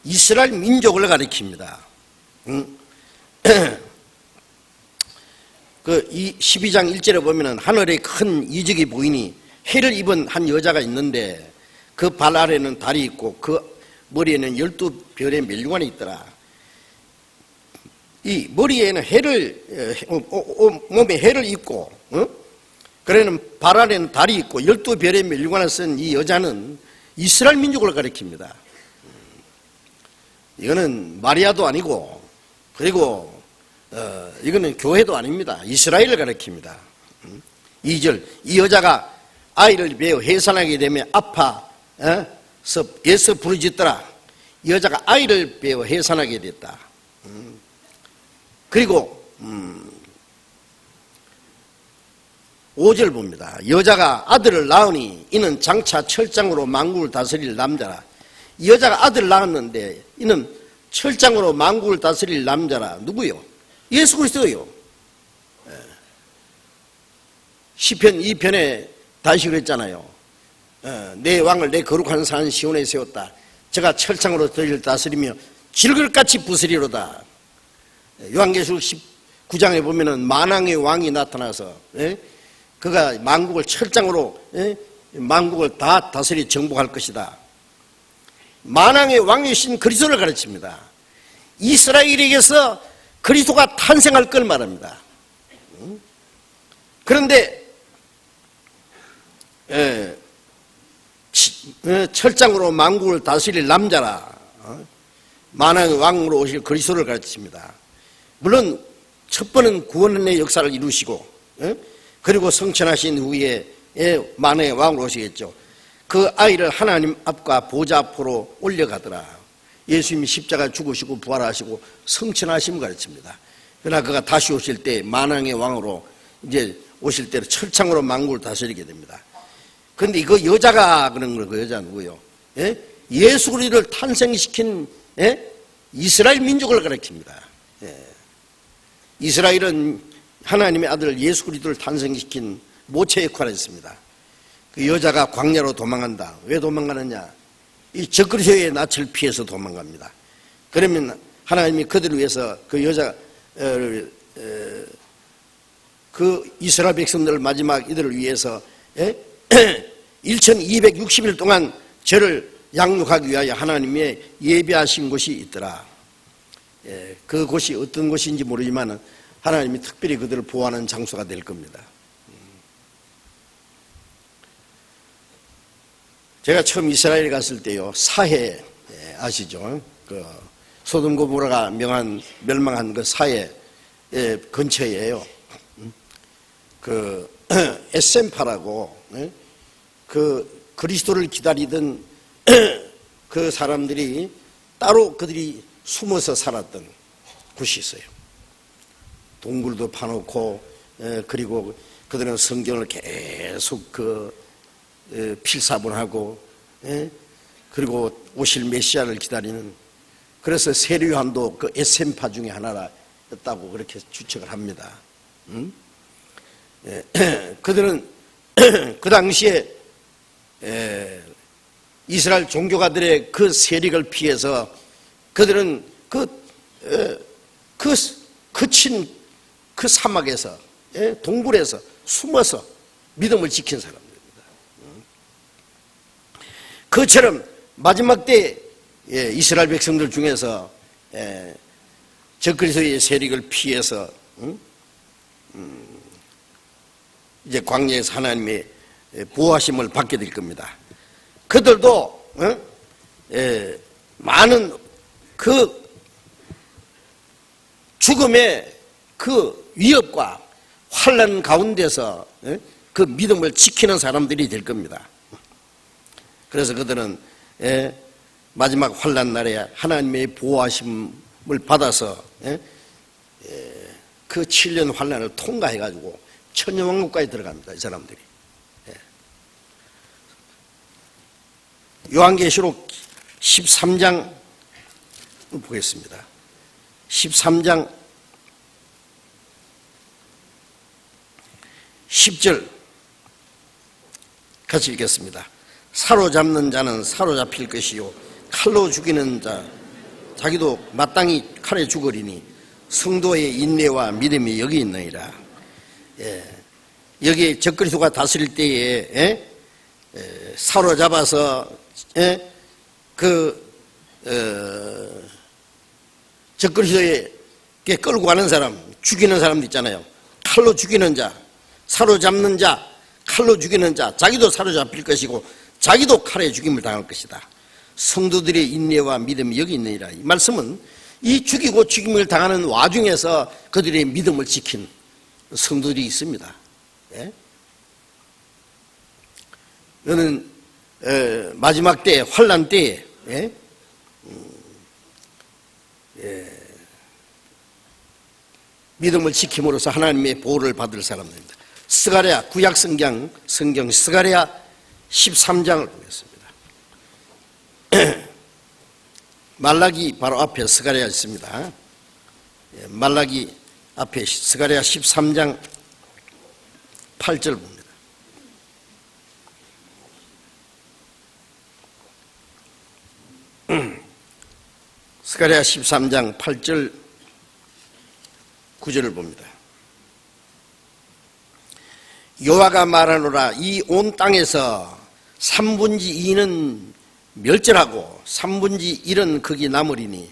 이스라엘 민족을 가리킵니다. 그 이 12장 1절에 보면은 하늘에 큰 이적이 보이니 해를 입은 한 여자가 있는데 그 발 아래는 달이 있고 그 머리에는 12별의 멸류관이 있더라. 이 머리에는 몸에 해를 입고, 그래는 발 아래는 달이 있고 12별의 멸류관을 쓴 이 여자는 이스라엘 민족을 가리킵니다. 이거는 마리아도 아니고, 그리고 이거는 교회도 아닙니다. 이스라엘을 가리킵니다. 2절, 이 여자가 아이를 베어 해산하게 되면 아파서 예서 부르짖더라. 이 여자가 아이를 베어 해산하게 됐다. 그리고 5절 봅니다. 여자가 아들을 낳으니 이는 장차 철장으로 만국을 다스릴 남자라. 이 여자가 아들을 낳았는데 이는 철장으로 만국을 다스릴 남자라. 누구요? 예수 그리스도요. 시편 2편에 다시 그랬잖아요. 내 왕을 내 거룩한 산 시온에 세웠다. 제가 철창으로 너희를 다스리며 질글같이 부스리로다. 요한계시록 19장에 보면은 만왕의 왕이 나타나서 그가 만국을 철장으로 만국을 다 다스리 정복할 것이다. 만왕의 왕이신 그리스도를 가르칩니다. 이스라엘에게서 그리스도가 탄생할 걸 말합니다. 그런데 철장으로 만국을 다스릴 남자라, 만왕의 왕으로 오실 그리스도를 가르칩니다. 물론 첫 번은 구원의 역사를 이루시고 그리고 성천하신 후에 만왕의 왕으로 오시겠죠. 그 아이를 하나님 앞과 보좌 앞으로 올려가더라. 예수님이 십자가 죽으시고 부활하시고 성천하심을 가르칩니다. 그러나 그가 다시 오실 때 만왕의 왕으로 이제 오실 때는 철창으로 만국을 다스리게 됩니다. 그런데 그 여자가 그런 거, 그 여자 누구요? 예수 그리스도를 탄생시킨 이스라엘 민족을 가리킵니다. 이스라엘은 하나님의 아들 예수 그리스도를 탄생시킨 모체 역할을 했습니다. 그 여자가 광야로 도망간다. 왜 도망가느냐? 이 적그리스도의 낯을 피해서 도망갑니다. 그러면 하나님이 그들을 위해서 그 여자 그 이스라엘 백성들 마지막 이들을 위해서 1260일 동안 저를 양육하기 위하여 하나님의 예비하신 곳이 있더라. 그 곳이 어떤 곳인지 모르지만 하나님이 특별히 그들을 보호하는 장소가 될 겁니다. 제가 처음 이스라엘에 갔을 때요, 사해 아시죠? 그 소돔 고모라가 멸망한 그 사해 근처에요. 그 에센파라고 그 그리스도를 기다리던 그 사람들이 따로 그들이 숨어서 살았던 곳이 있어요. 동굴도 파놓고 그리고 그들은 성경을 계속 필사본하고 그리고 오실 메시아를 기다리는, 그래서 세례 요한도 그 에센파 중에 하나였다고 그렇게 추측을 합니다. 그들은 그 당시에 이스라엘 종교가들의 그 세력을 피해서 그들은 그친 그 사막에서 동굴에서 숨어서 믿음을 지킨 사람들입니다. 그처럼 마지막 때 이스라엘 백성들 중에서 적그리스도의 세력을 피해서 이제 광야에서 하나님의 보호하심을 받게 될 겁니다. 그들도 많은 그 죽음의 그 위협과 환난 가운데서 그 믿음을 지키는 사람들이 될 겁니다. 그래서 그들은 마지막 환난 날에 하나님의 보호하심을 받아서 그 7년 환난을 통과해가지고 천년왕국까지 들어갑니다. 이 사람들이. 요한계시록 13장 보겠습니다. 13장 10절 같이 읽겠습니다. 사로잡는 자는 사로잡힐 것이요 칼로 죽이는 자 자기도 마땅히 칼에 죽으리니 성도의 인내와 믿음이 여기 있느니라. 여기 적그리스도가 다스릴 때에 사로잡아서 적그리스도에게 끌고 가는 사람, 죽이는 사람도 있잖아요. 칼로 죽이는 자, 사로잡는 자, 칼로 죽이는 자, 자기도 사로잡힐 것이고 자기도 칼에 죽임을 당할 것이다. 성도들의 인내와 믿음이 여기 있느니라. 이 말씀은 이 죽이고 죽임을 당하는 와중에서 그들의 믿음을 지킨 성도들이 있습니다. 너는 마지막 때 환난 때에 믿음을 지킴으로써 하나님의 보호를 받을 사람들입니다. 스가랴 구약 성경 스가랴 13장을 보겠습니다. 말라기 바로 앞에 스가랴 있습니다. 말라기 앞에 스가랴 13장 8절 봅니다. 스가랴 13장 8절 9절을 봅니다. 여호와가 말하노라 이 온 땅에서 3분의 2는 멸절하고 3분의 1은 거기 남으리니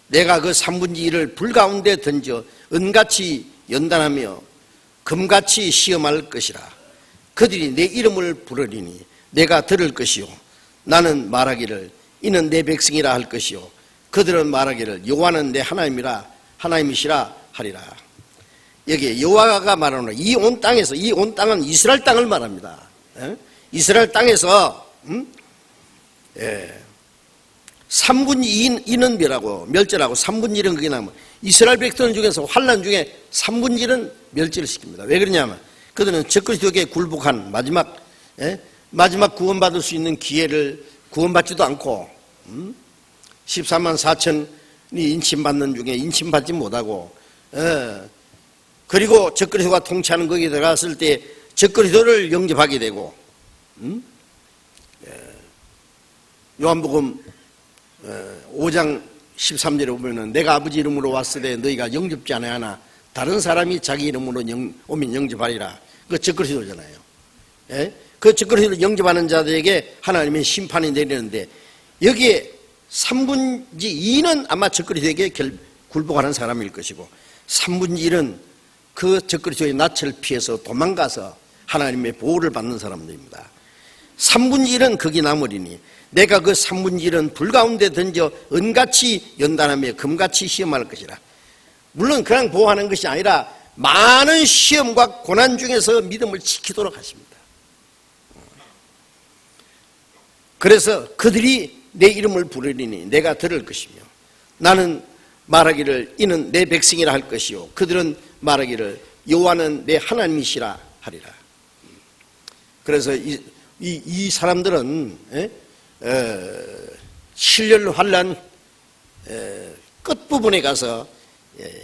내가 그 3분의 1을 불 가운데 던져 은같이 연단하며 금같이 시험할 것이라. 그들이 내 이름을 부르리니 내가 들을 것이요 나는 말하기를 이는 내 백성이라 할 것이요 그들은 말하기를 여호와는 내 하나님이시라 하리라. 여기 여호와가 말하노라 이 온 땅에서, 이 온 땅은 이스라엘 땅을 말합니다. 이스라엘 땅에서 3분의 2는 멸절하고 3분의 1은 그게 남아. 이스라엘 백성 중에서 환난 중에 3분의 1은 멸절을 시킵니다. 왜 그러냐면 그들은 적그리스도에게 굴복한 마지막 구원받을 수 있는 기회를 구원받지도 않고 14만 4천이 인침받는 중에 인침받지 못하고, 그리고 적그리스도가 통치하는 거기에 들어갔을 때 적그리스도를 영접하게 되고, 요한복음 5장 13절에 보면은 내가 아버지 이름으로 왔을 때 너희가 영접지 않아야하나 다른 사람이 자기 이름으로 오면 영접하리라. 그 적그리스도잖아요. 예? 그 적그리스도를 영접하는 자들에게 하나님의 심판이 내리는데, 여기에 3분의 2는 아마 적그리스도에게 굴복하는 사람일 것이고, 3분의 1은 그 적그리스도의 낯을 피해서 도망가서 하나님의 보호를 받는 사람들입니다. 3분의 1은 거기 남으리니 내가 그 3분의 1은 불 가운데 던져 은같이 연단하며 금같이 시험할 것이라. 물론 그냥 보호하는 것이 아니라 많은 시험과 고난 중에서 믿음을 지키도록 하십니다. 그래서 그들이 내 이름을 부르리니 내가 들을 것이며, 나는 말하기를 이는 내 백성이라 할 것이요 그들은 말하기를 여호와는 내 하나님이시라 하리라. 그래서 이 사람들은 7년 환난 끝부분에 가서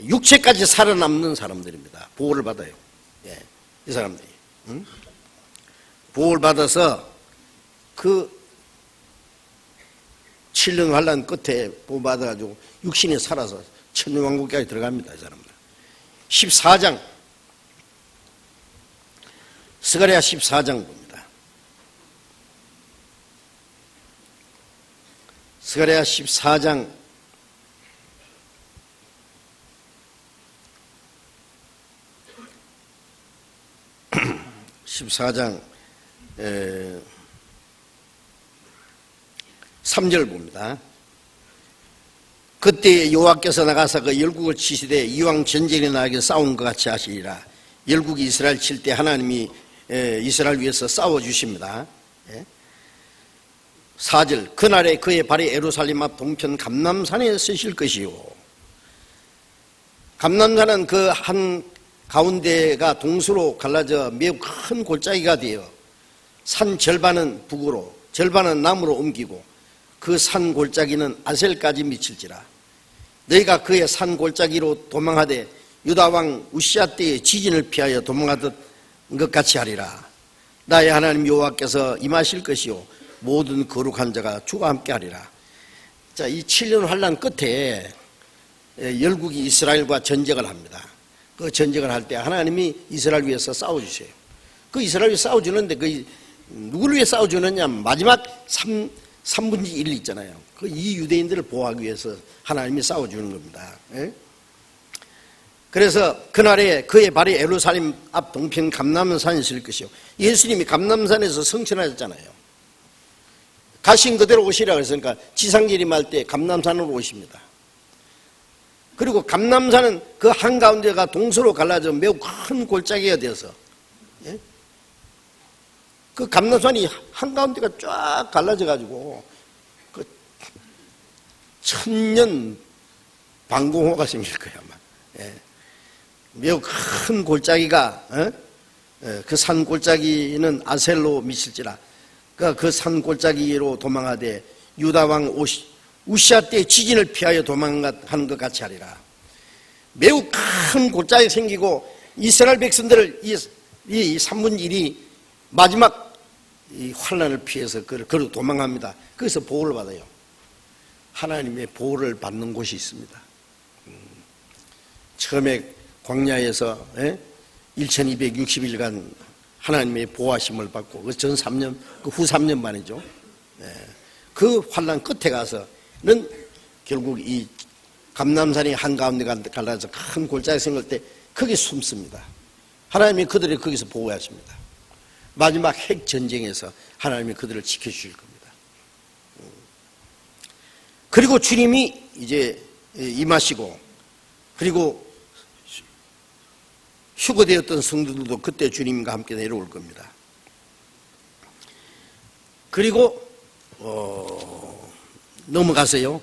육체까지 살아남는 사람들입니다. 보호를 받아요. 이 사람들이 보호를 받아서 그 7년 환난 끝에 보호받아가지고 육신이 살아서 천년왕국까지 들어갑니다. 이 사람들. 14장 스가랴 14장 봅니다. 스가랴 14장 3절 봅니다. 그때 여호와께서 나가사 그 열국을 치시되 이왕 전쟁에 나에게 싸운 것 같이 하시리라. 열국이 이스라엘 칠 때 하나님이 이스라엘 위해서 싸워주십니다. 4절 그날에 그의 발이 예루살렘 앞 동편 감람산에 서실 것이요. 감람산은 그 한 가운데가 동서로 갈라져 매우 큰 골짜기가 되어 산 절반은 북으로 절반은 남으로 옮기고 그 산 골짜기는 아셀까지 미칠지라. 너희가 그의 산 골짜기로 도망하되 유다 왕 우시아 때의 지진을 피하여 도망하던 것 같이 하리라. 나의 하나님 여호와께서 임하실 것이요 모든 거룩한 자가 주와 함께 하리라. 자, 이 7년 환난 끝에 열국이 이스라엘과 전쟁을 합니다. 그 전쟁을 할 때 하나님이 이스라엘 위해서 싸워주세요. 그 이스라엘 위해 싸워주는데 그 누구를 위해 싸워주느냐, 마지막 3분의 1 있잖아요. 그 이 유대인들을 보호하기 위해서 하나님이 싸워주는 겁니다. 그래서 그날에 그의 발이 예루살렘 앞 동편 감람산에 있을 것이요. 예수님이 감람산에서 성천하셨잖아요. 가신 그대로 오시라 그랬으니까 지상재림할 때 감람산으로 오십니다. 그리고 감람산은 그 한가운데가 동서로 갈라져 매우 큰 골짜기가 되어서, 그 감람산이 한가운데가 쫙 갈라져 가지고 그 천년 방공호가 생길 거야 아마. 매우 큰 골짜기가, 그 산 골짜기는 아셀로 미칠지라. 그 산 골짜기로 도망하되 유다 왕 우시아 때 지진을 피하여 도망하는 것 같이 하리라. 매우 큰 골짜기 생기고 이스라엘 백성들을 이 3분의 1이 마지막 이 환난을 피해서 그로 도망합니다. 거기서 보호를 받아요. 하나님의 보호를 받는 곳이 있습니다. 처음에 광야에서 1260일간 하나님의 보호하심을 받고 그 전 3년, 그 후 3년 만이죠. 그 환난 끝에 가서는 결국 이 감람산이 한가운데가 갈라져 큰 골짜기 생길 때 거기 숨습니다. 하나님이 그들을 거기서 보호하십니다. 마지막 핵 전쟁에서 하나님이 그들을 지켜주실 겁니다. 그리고 주님이 이제 임하시고, 그리고 휴거되었던 성도들도 그때 주님과 함께 내려올 겁니다. 그리고 넘어가세요.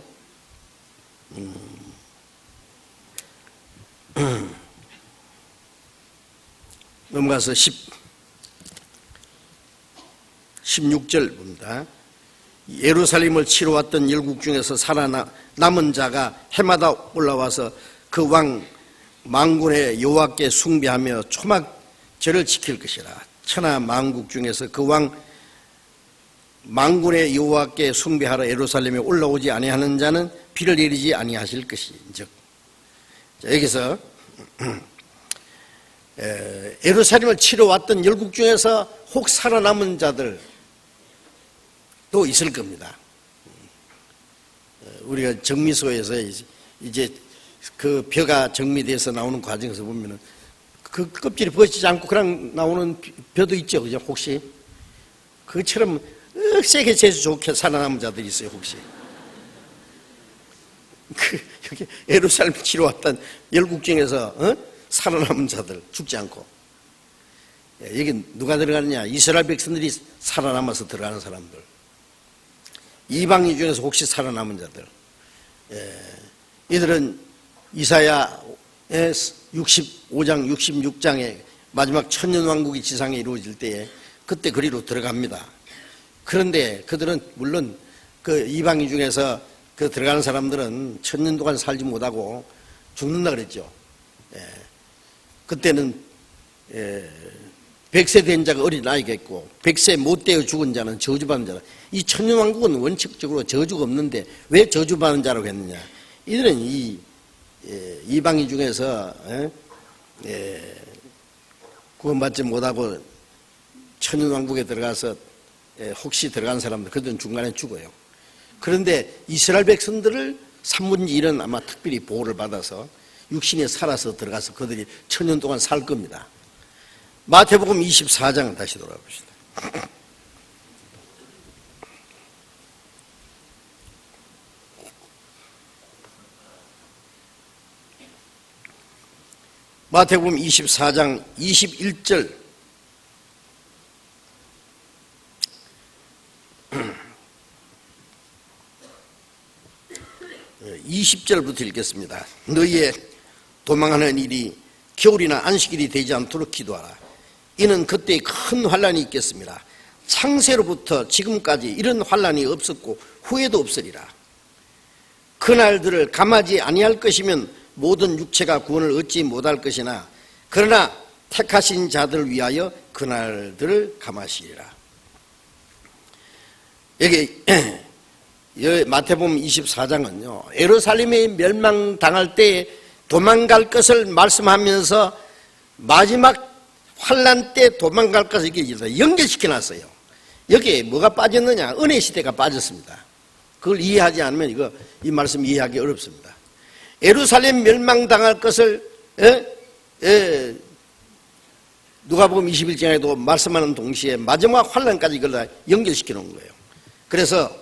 넘어가서 16절 봅니다. 예루살렘을 치러 왔던 열국 중에서 살아남은 자가 해마다 올라와서 그 왕 만군의 여호와께 숭배하며 초막절을 지킬 것이라. 천하 만국 중에서 그 왕 만군의 여호와께 숭배하러 예루살렘에 올라오지 아니하는 자는 비를 내리지 아니하실 것인즉. 여기서 예루살렘을 치러 왔던 열국 중에서 혹 살아남은 자들도 있을 겁니다. 우리가 정미소에서 이제 그 벼가 정미돼서 나오는 과정에서 보면은 그 껍질이 벗지지 않고 그냥 나오는 벼도 있죠, 그죠? 혹시 그처럼 세게 재수 좋게 살아남은 자들이 있어요, 혹시? 여기 예루살렘 치러 왔던 열국 중에서 살아남은 자들 죽지 않고. 여기 누가 들어가느냐? 이스라엘 백성들이 살아남아서 들어가는 사람들. 이방인 중에서 혹시 살아남은 자들. 이들은 이사야 65장 66장에 마지막 천년왕국이 지상에 이루어질 때에 그때 그리로 들어갑니다. 그런데 그들은 물론 그 이방인 중에서 그 들어가는 사람들은 천년 동안 살지 못하고 죽는다 그랬죠. 그때는 100세 된 자가 어린아이겠고 100세 못 되어 죽은 자는 저주받은 자다. 이 천년왕국은 원칙적으로 저주가 없는데 왜 저주받은 자라고 했느냐? 이들은 이 이방인 중에서 구원받지 못하고 천년왕국에 들어가서 혹시 들어간 사람들, 그들은 중간에 죽어요. 그런데 이스라엘 백성들을 3분의 1은 아마 특별히 보호를 받아서 육신에 살아서 들어가서 그들이 천년 동안 살 겁니다. 마태복음 24장 다시 돌아봅시다. 마태복음 24장 21절 20절부터 읽겠습니다. 너희의 도망하는 일이 겨울이나 안식일이 되지 않도록 기도하라. 이는 그때에 큰 환란이 있겠습니다. 창세로부터 지금까지 이런 환란이 없었고 후에도 없으리라. 그날들을 감하지 아니할 것이면 모든 육체가 구원을 얻지 못할 것이나 그러나 택하신 자들을 위하여 그날들을 감하시리라. 여기 마태복음 24장은요 예루살렘이 멸망당할 때 도망갈 것을 말씀하면서 마지막 환란 때 도망갈 것을 이렇게 연결시켜놨어요. 여기에 뭐가 빠졌느냐? 은혜 시대가 빠졌습니다. 그걸 이해하지 않으면 이 말씀 이해하기 어렵습니다. 예루살렘 멸망당할 것을 누가복음 21장에도 말씀하는 동시에 마지막 환란까지 이걸 다 연결시켜 놓은 거예요. 그래서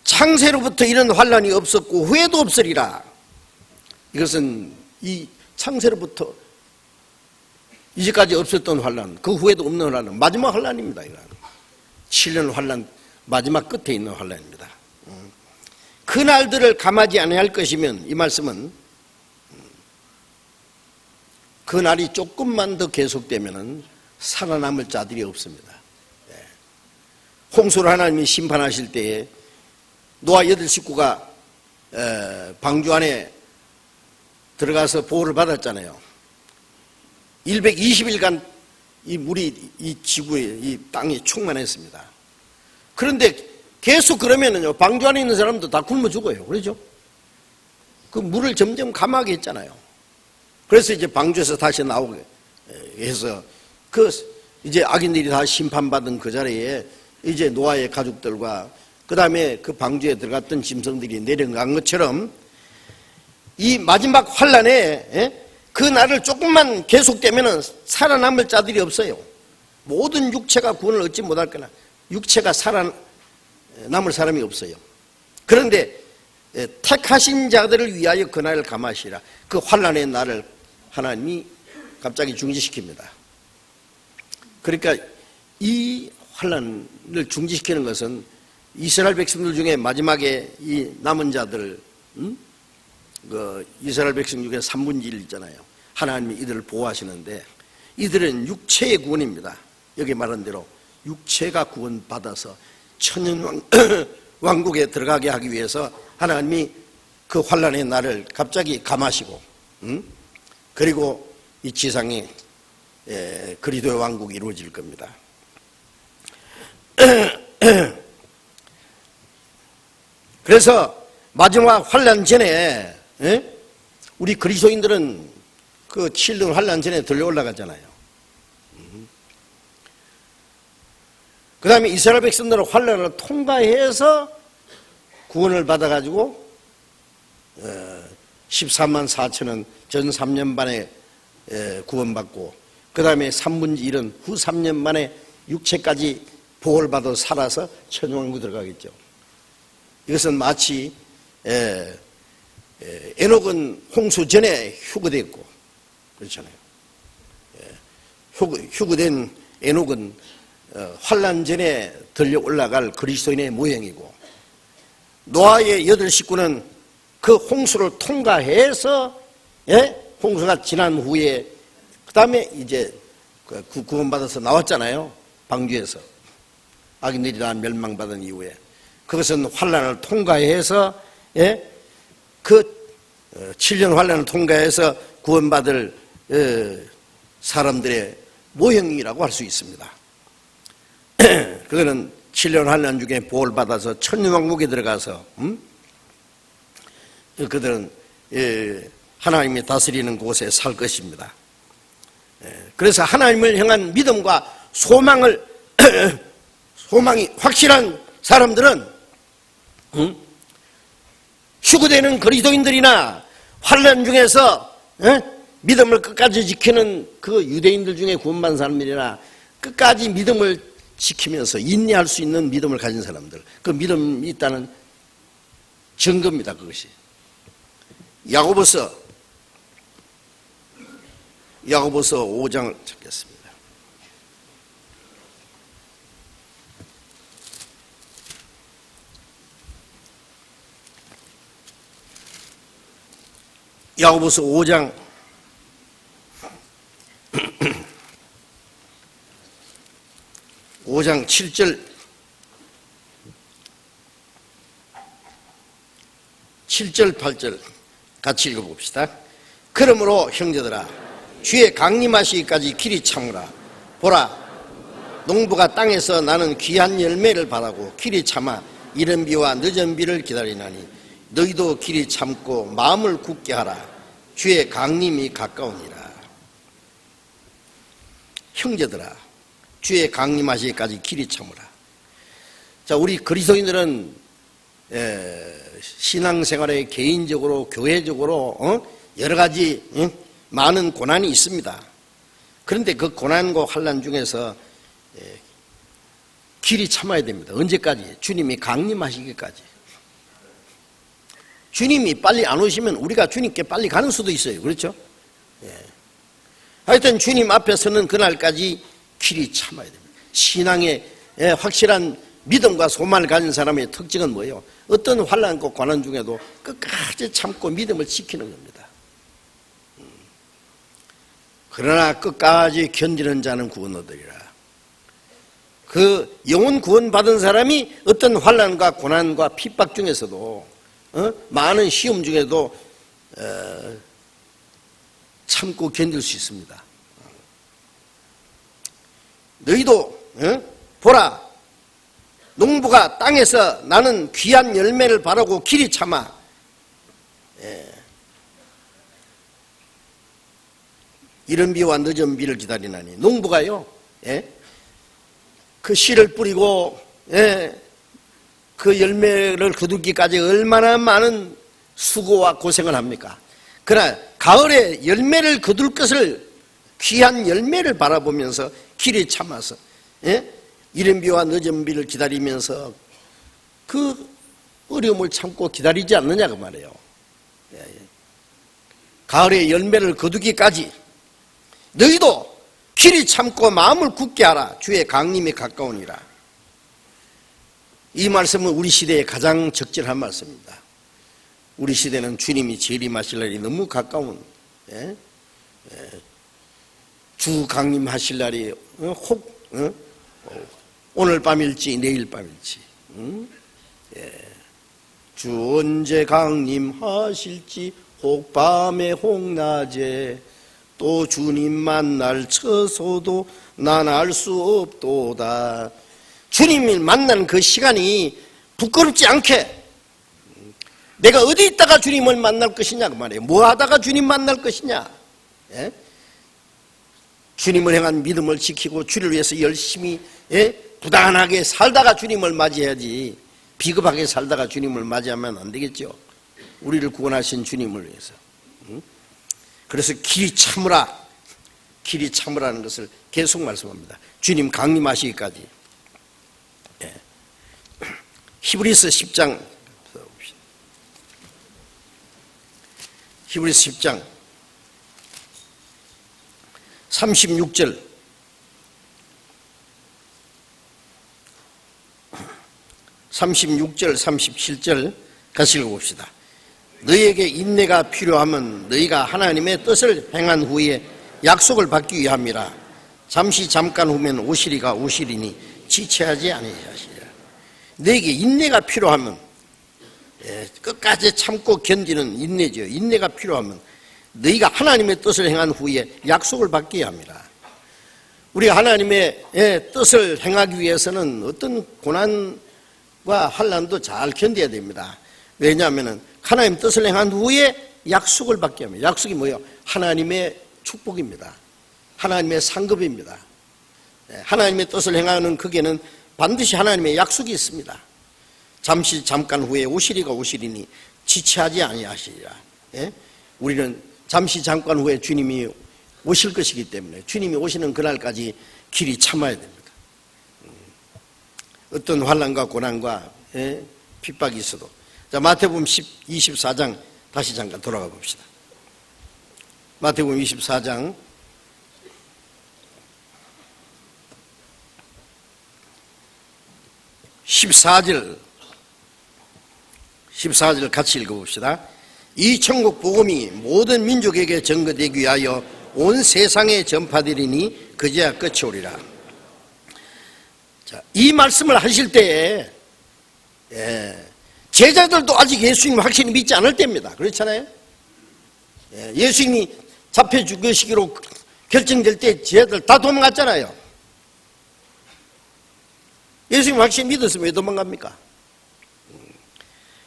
창세로부터 이런 환란이 없었고 후에도 없으리라. 이것은 이 창세로부터 이제까지 없었던 환란, 그 후에도 없는 환란, 마지막 환란입니다. 이건 7년 환란 마지막 끝에 있는 환란입니다. 그 날들을 감하지 아니할 것이면, 이 말씀은 그 날이 조금만 더 계속되면은 살아남을 자들이 없습니다. 홍수를 하나님이 심판하실 때에 노아 8식구가 방주 안에 들어가서 보호를 받았잖아요. 120일간 이 물이 이 지구에, 이 땅에 충만했습니다. 그런데 계속 그러면은요, 방주 안에 있는 사람도 다 굶어 죽어요. 그렇죠? 그 물을 점점 감하게 했잖아요. 그래서 이제 방주에서 다시 나오게 해서 이제 악인들이 다 심판받은 그 자리에 이제 노아의 가족들과 그 다음에 그 방주에 들어갔던 짐승들이 내려간 것처럼 이 마지막 환란에 그 날을 조금만 계속되면은 살아남을 자들이 없어요. 모든 육체가 구원을 얻지 못할 거나 육체가 살아남을 사람이 없어요. 그런데 택하신 자들을 위하여 그 날을 감하시라. 그 환란의 날을 하나님이 갑자기 중지시킵니다. 그러니까 이 환란을 중지시키는 것은 이스라엘 백성들 중에 마지막에 이 남은 자들, 그 이스라엘 백성 중에 3분의 1 있잖아요. 하나님이 이들을 보호하시는데 이들은 육체의 구원입니다. 여기 말한 대로 육체가 구원받아서 천년왕국에 들어가게 하기 위해서 하나님이 그 환난의 날을 갑자기 감하시고, 그리고 이 지상에 그리스도의 왕국이 이루어질 겁니다. 그래서 마지막 환난 전에 우리 그리스도인들은 그 7년 환난 전에 들려 올라가잖아요. 그 다음에 이스라엘 백성들은 환난을 통과해서 구원을 받아가지고 13만 4천은 전 3년 만에 구원받고, 그 다음에 3분의 1은 후 3년 만에 육체까지 보호를 받아 살아서 천년왕국 들어가겠죠. 이것은 마치 에녹은 홍수 전에 휴거됐고, 그렇잖아요. 휴거된 에녹은 환난 전에 들려 올라갈 그리스도인의 모형이고, 노아의 8 식구는 그 홍수를 통과해서 홍수가 지난 후에 그 다음에 이제 구원받아서 나왔잖아요. 방주에서 악인들이 다 멸망받은 이후에 그것은 환난을 통과해서 그 7년 환난을 통과해서 구원받을 사람들의 모형이라고 할 수 있습니다. 그거는 7년 환난 중에 보호를 받아서 천년왕국에 들어가서 그들은 하나님이 다스리는 곳에 살 것입니다. 그래서 하나님을 향한 믿음과 소망이 확실한 사람들은 휴거되는 그리스도인들이나 환난 중에서 믿음을 끝까지 지키는 그 유대인들 중에 구원받은 사람들이나 끝까지 믿음을 지키면서 인내할 수 있는 믿음을 가진 사람들, 그 믿음이 있다는 증거입니다. 그것이 야고보서 5장을 찾겠습니다. 야고보서 5장 5장 7절 8절 같이 읽어봅시다. 그러므로 형제들아 주의 강림하시기까지 길이 참으라. 보라 농부가 땅에서 나는 귀한 열매를 바라고 길이 참아 이른 비와 늦은 비를 기다리나니 너희도 길이 참고 마음을 굳게 하라. 주의 강림이 가까우니라. 형제들아 주의 강림하시기까지 길이 참으라. 자, 우리 그리스도인들은 신앙생활에 개인적으로 교회적으로 여러 가지 많은 고난이 있습니다. 그런데 그 고난과 환난 중에서 길이 참아야 됩니다. 언제까지? 주님이 강림하시기까지. 주님이 빨리 안 오시면 우리가 주님께 빨리 가는 수도 있어요. 그렇죠? 하여튼 주님 앞에 서는 그날까지 길이 참아야 됩니다. 신앙의 확실한 믿음과 소망을 가진 사람의 특징은 뭐예요? 어떤 환난과 고난 중에도 끝까지 참고 믿음을 지키는 겁니다. 그러나 끝까지 견디는 자는 구원 얻으리라. 그 영혼 구원받은 사람이 어떤 환난과 고난과 핍박 중에서도 많은 시험 중에도 참고 견딜 수 있습니다. 너희도 보라 농부가 땅에서 나는 귀한 열매를 바라고 길이 참아 이른 비와 늦은 비를 기다리나니 농부가요 그 씨를 뿌리고 그 열매를 거두기까지 얼마나 많은 수고와 고생을 합니까? 그러나 가을에 열매를 거둘 것을 귀한 열매를 바라보면서 길이 참아서 이른 비와 늦은 비를 기다리면서 그 어려움을 참고 기다리지 않느냐 그 말이에요. 가을에 열매를 거두기까지 너희도 길이 참고 마음을 굳게 하라. 주의 강림이 가까우니라. 이 말씀은 우리 시대에 가장 적절한 말씀입니다. 우리 시대는 주님이 재림하실 날이 너무 가까운 주 강림하실 날이 오늘 밤일지 내일 밤일지, 주 언제 강림하실지 혹 밤에 혹 낮에 또 주님 만날 처소도 난 알 수 없도다. 주님을 만나는 그 시간이 부끄럽지 않게 내가 어디 있다가 주님을 만날 것이냐 그 말이에요. 뭐 하다가 주님 만날 것이냐. 주님을 향한 믿음을 지키고 주를 위해서 열심히 부단하게 살다가 주님을 맞이해야지, 비겁하게 살다가 주님을 맞이하면 안 되겠죠. 우리를 구원하신 주님을 위해서. 그래서 길이 참으라, 길이 참으라는 것을 계속 말씀합니다. 주님 강림하시기까지. 히브리서 10장, 히브리서 10장 36절, 37절 같이 읽어봅시다. 너희에게 인내가 필요하면 너희가 하나님의 뜻을 행한 후에 약속을 받기 위함이라. 잠시 잠깐 후면 오시리가 오시리니 지체하지 아니하시리라. 너희에게 인내가 필요하면, 끝까지 참고 견디는 인내죠. 인내가 필요하면 너희가 하나님의 뜻을 행한 후에 약속을 받기 위함이라. 우리가 하나님의 뜻을 행하기 위해서는 어떤 고난과 환난도 잘 견뎌야 됩니다. 왜냐하면 하나님 뜻을 행한 후에 약속을 받게 합니다. 약속이 뭐예요? 하나님의 축복입니다. 하나님의 상급입니다. 하나님의 뜻을 행하는 그게는 반드시 하나님의 약속이 있습니다. 잠시 잠깐 후에 오시리가 오시리니 지체하지 아니하시리라. 우리는 잠시 잠깐 후에 주님이 오실 것이기 때문에 주님이 오시는 그날까지 길이 참아야 됩니다. 어떤 환난과 고난과 핍박이 있어도. 자, 마태복음 24장 다시 잠깐 돌아가 봅시다. 마태복음 24장 14절 같이 읽어봅시다. 이 천국 복음이 모든 민족에게 전거되기 위하여 온 세상에 전파되리니 그제야 끝이 오리라. 자, 이 말씀을 하실 때에 제자들도 아직 예수님 확실히 믿지 않을 때입니다. 그렇잖아요. 예수님이 잡혀 죽으시기로 결정될 때 제자들 다 도망갔잖아요. 예수님 확실히 믿었으면 왜 도망갑니까?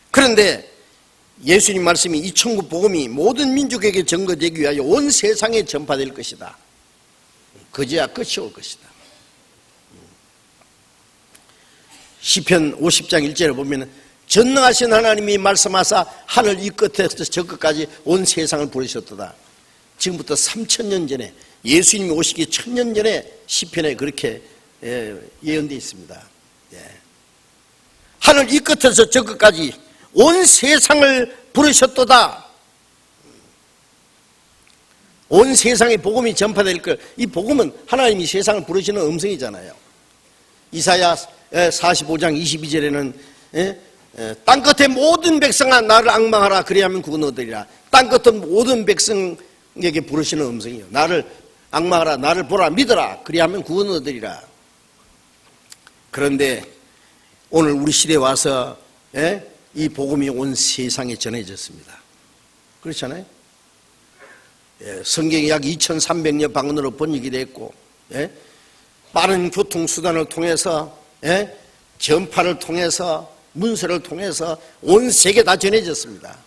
그런데 예수님 말씀이 이 천국 복음이 모든 민족에게 전거되기 위하여 온 세상에 전파될 것이다. 그제야 끝이 올 것이다. 시편 50장 1절에 보면 전능하신 하나님이 말씀하사 하늘 이 끝에서 저 끝까지 온 세상을 부르셨도다. 지금부터 3000년 전에, 예수님이 오시기 1000년 전에 시편에 그렇게 예언되어 있습니다. 하늘 이 끝에서 저 끝까지 온 세상을 부르셨도다. 온 세상에 복음이 전파될 것. 이 복음은 하나님이 세상을 부르시는 음성이잖아요. 이사야 45장 22절에는 땅끝의 모든 백성아 나를 앙망하라 그리하면 구원 얻으리라. 땅끝의 모든 백성에게 부르시는 음성이에요. 나를 앙망하라, 나를 보라, 믿어라 그리하면 구원 얻으리라. 그런데 오늘 우리 시대에 와서 이 복음이 온 세상에 전해졌습니다. 그렇잖아요. 성경이 약 2300여 방언으로 번역이 됐고, 빠른 교통수단을 통해서, 전파를 통해서, 문서를 통해서 온 세계 다 전해졌습니다.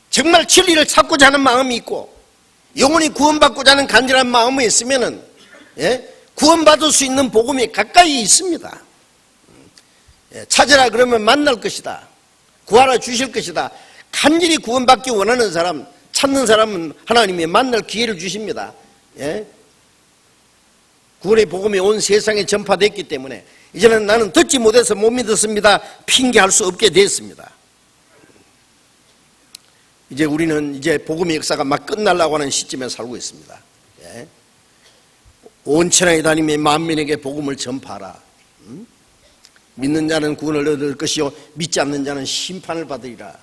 정말 진리를 찾고자 하는 마음이 있고 영혼이 구원받고자 하는 간절한 마음이 있으면은 구원받을 수 있는 복음이 가까이 있습니다. 찾으라 그러면 만날 것이다. 구하라 주실 것이다. 간절히 구원받기 원하는 사람, 찾는 사람은 하나님이 만날 기회를 주십니다. 구원의 복음이 온 세상에 전파됐기 때문에 이제는 나는 듣지 못해서 못 믿었습니다. 핑계할 수 없게 됐습니다. 이제 우리는 이제 복음의 역사가 막 끝나려고 하는 시점에 살고 있습니다. 온 천하에 다니며 만민에게 복음을 전파하라. 믿는 자는 구원을 얻을 것이요 믿지 않는 자는 심판을 받으리라.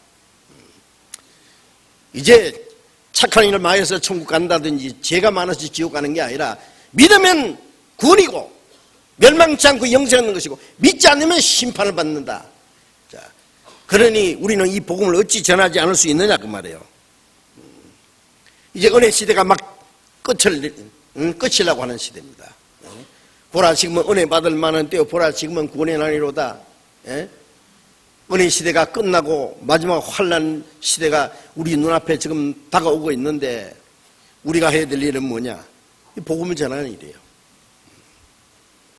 이제 착한 일을 많이 해서 천국 간다든지 죄가 많아서 지옥 가는 게 아니라 믿으면 구원이고 멸망치 않고 영생 있는 것이고 믿지 않으면 심판을 받는다. 자, 그러니 우리는 이 복음을 어찌 전하지 않을 수 있느냐 그 말이에요. 이제 은혜 시대가 막 끝이라고 하는 시대입니다. 보라 지금은 은혜 받을 만한 때요 보라 지금은 구원의 날이로다. 은혜 시대가 끝나고 마지막 환난 시대가 우리 눈앞에 지금 다가오고 있는데 우리가 해야 될 일은 뭐냐? 이 복음을 전하는 일이에요.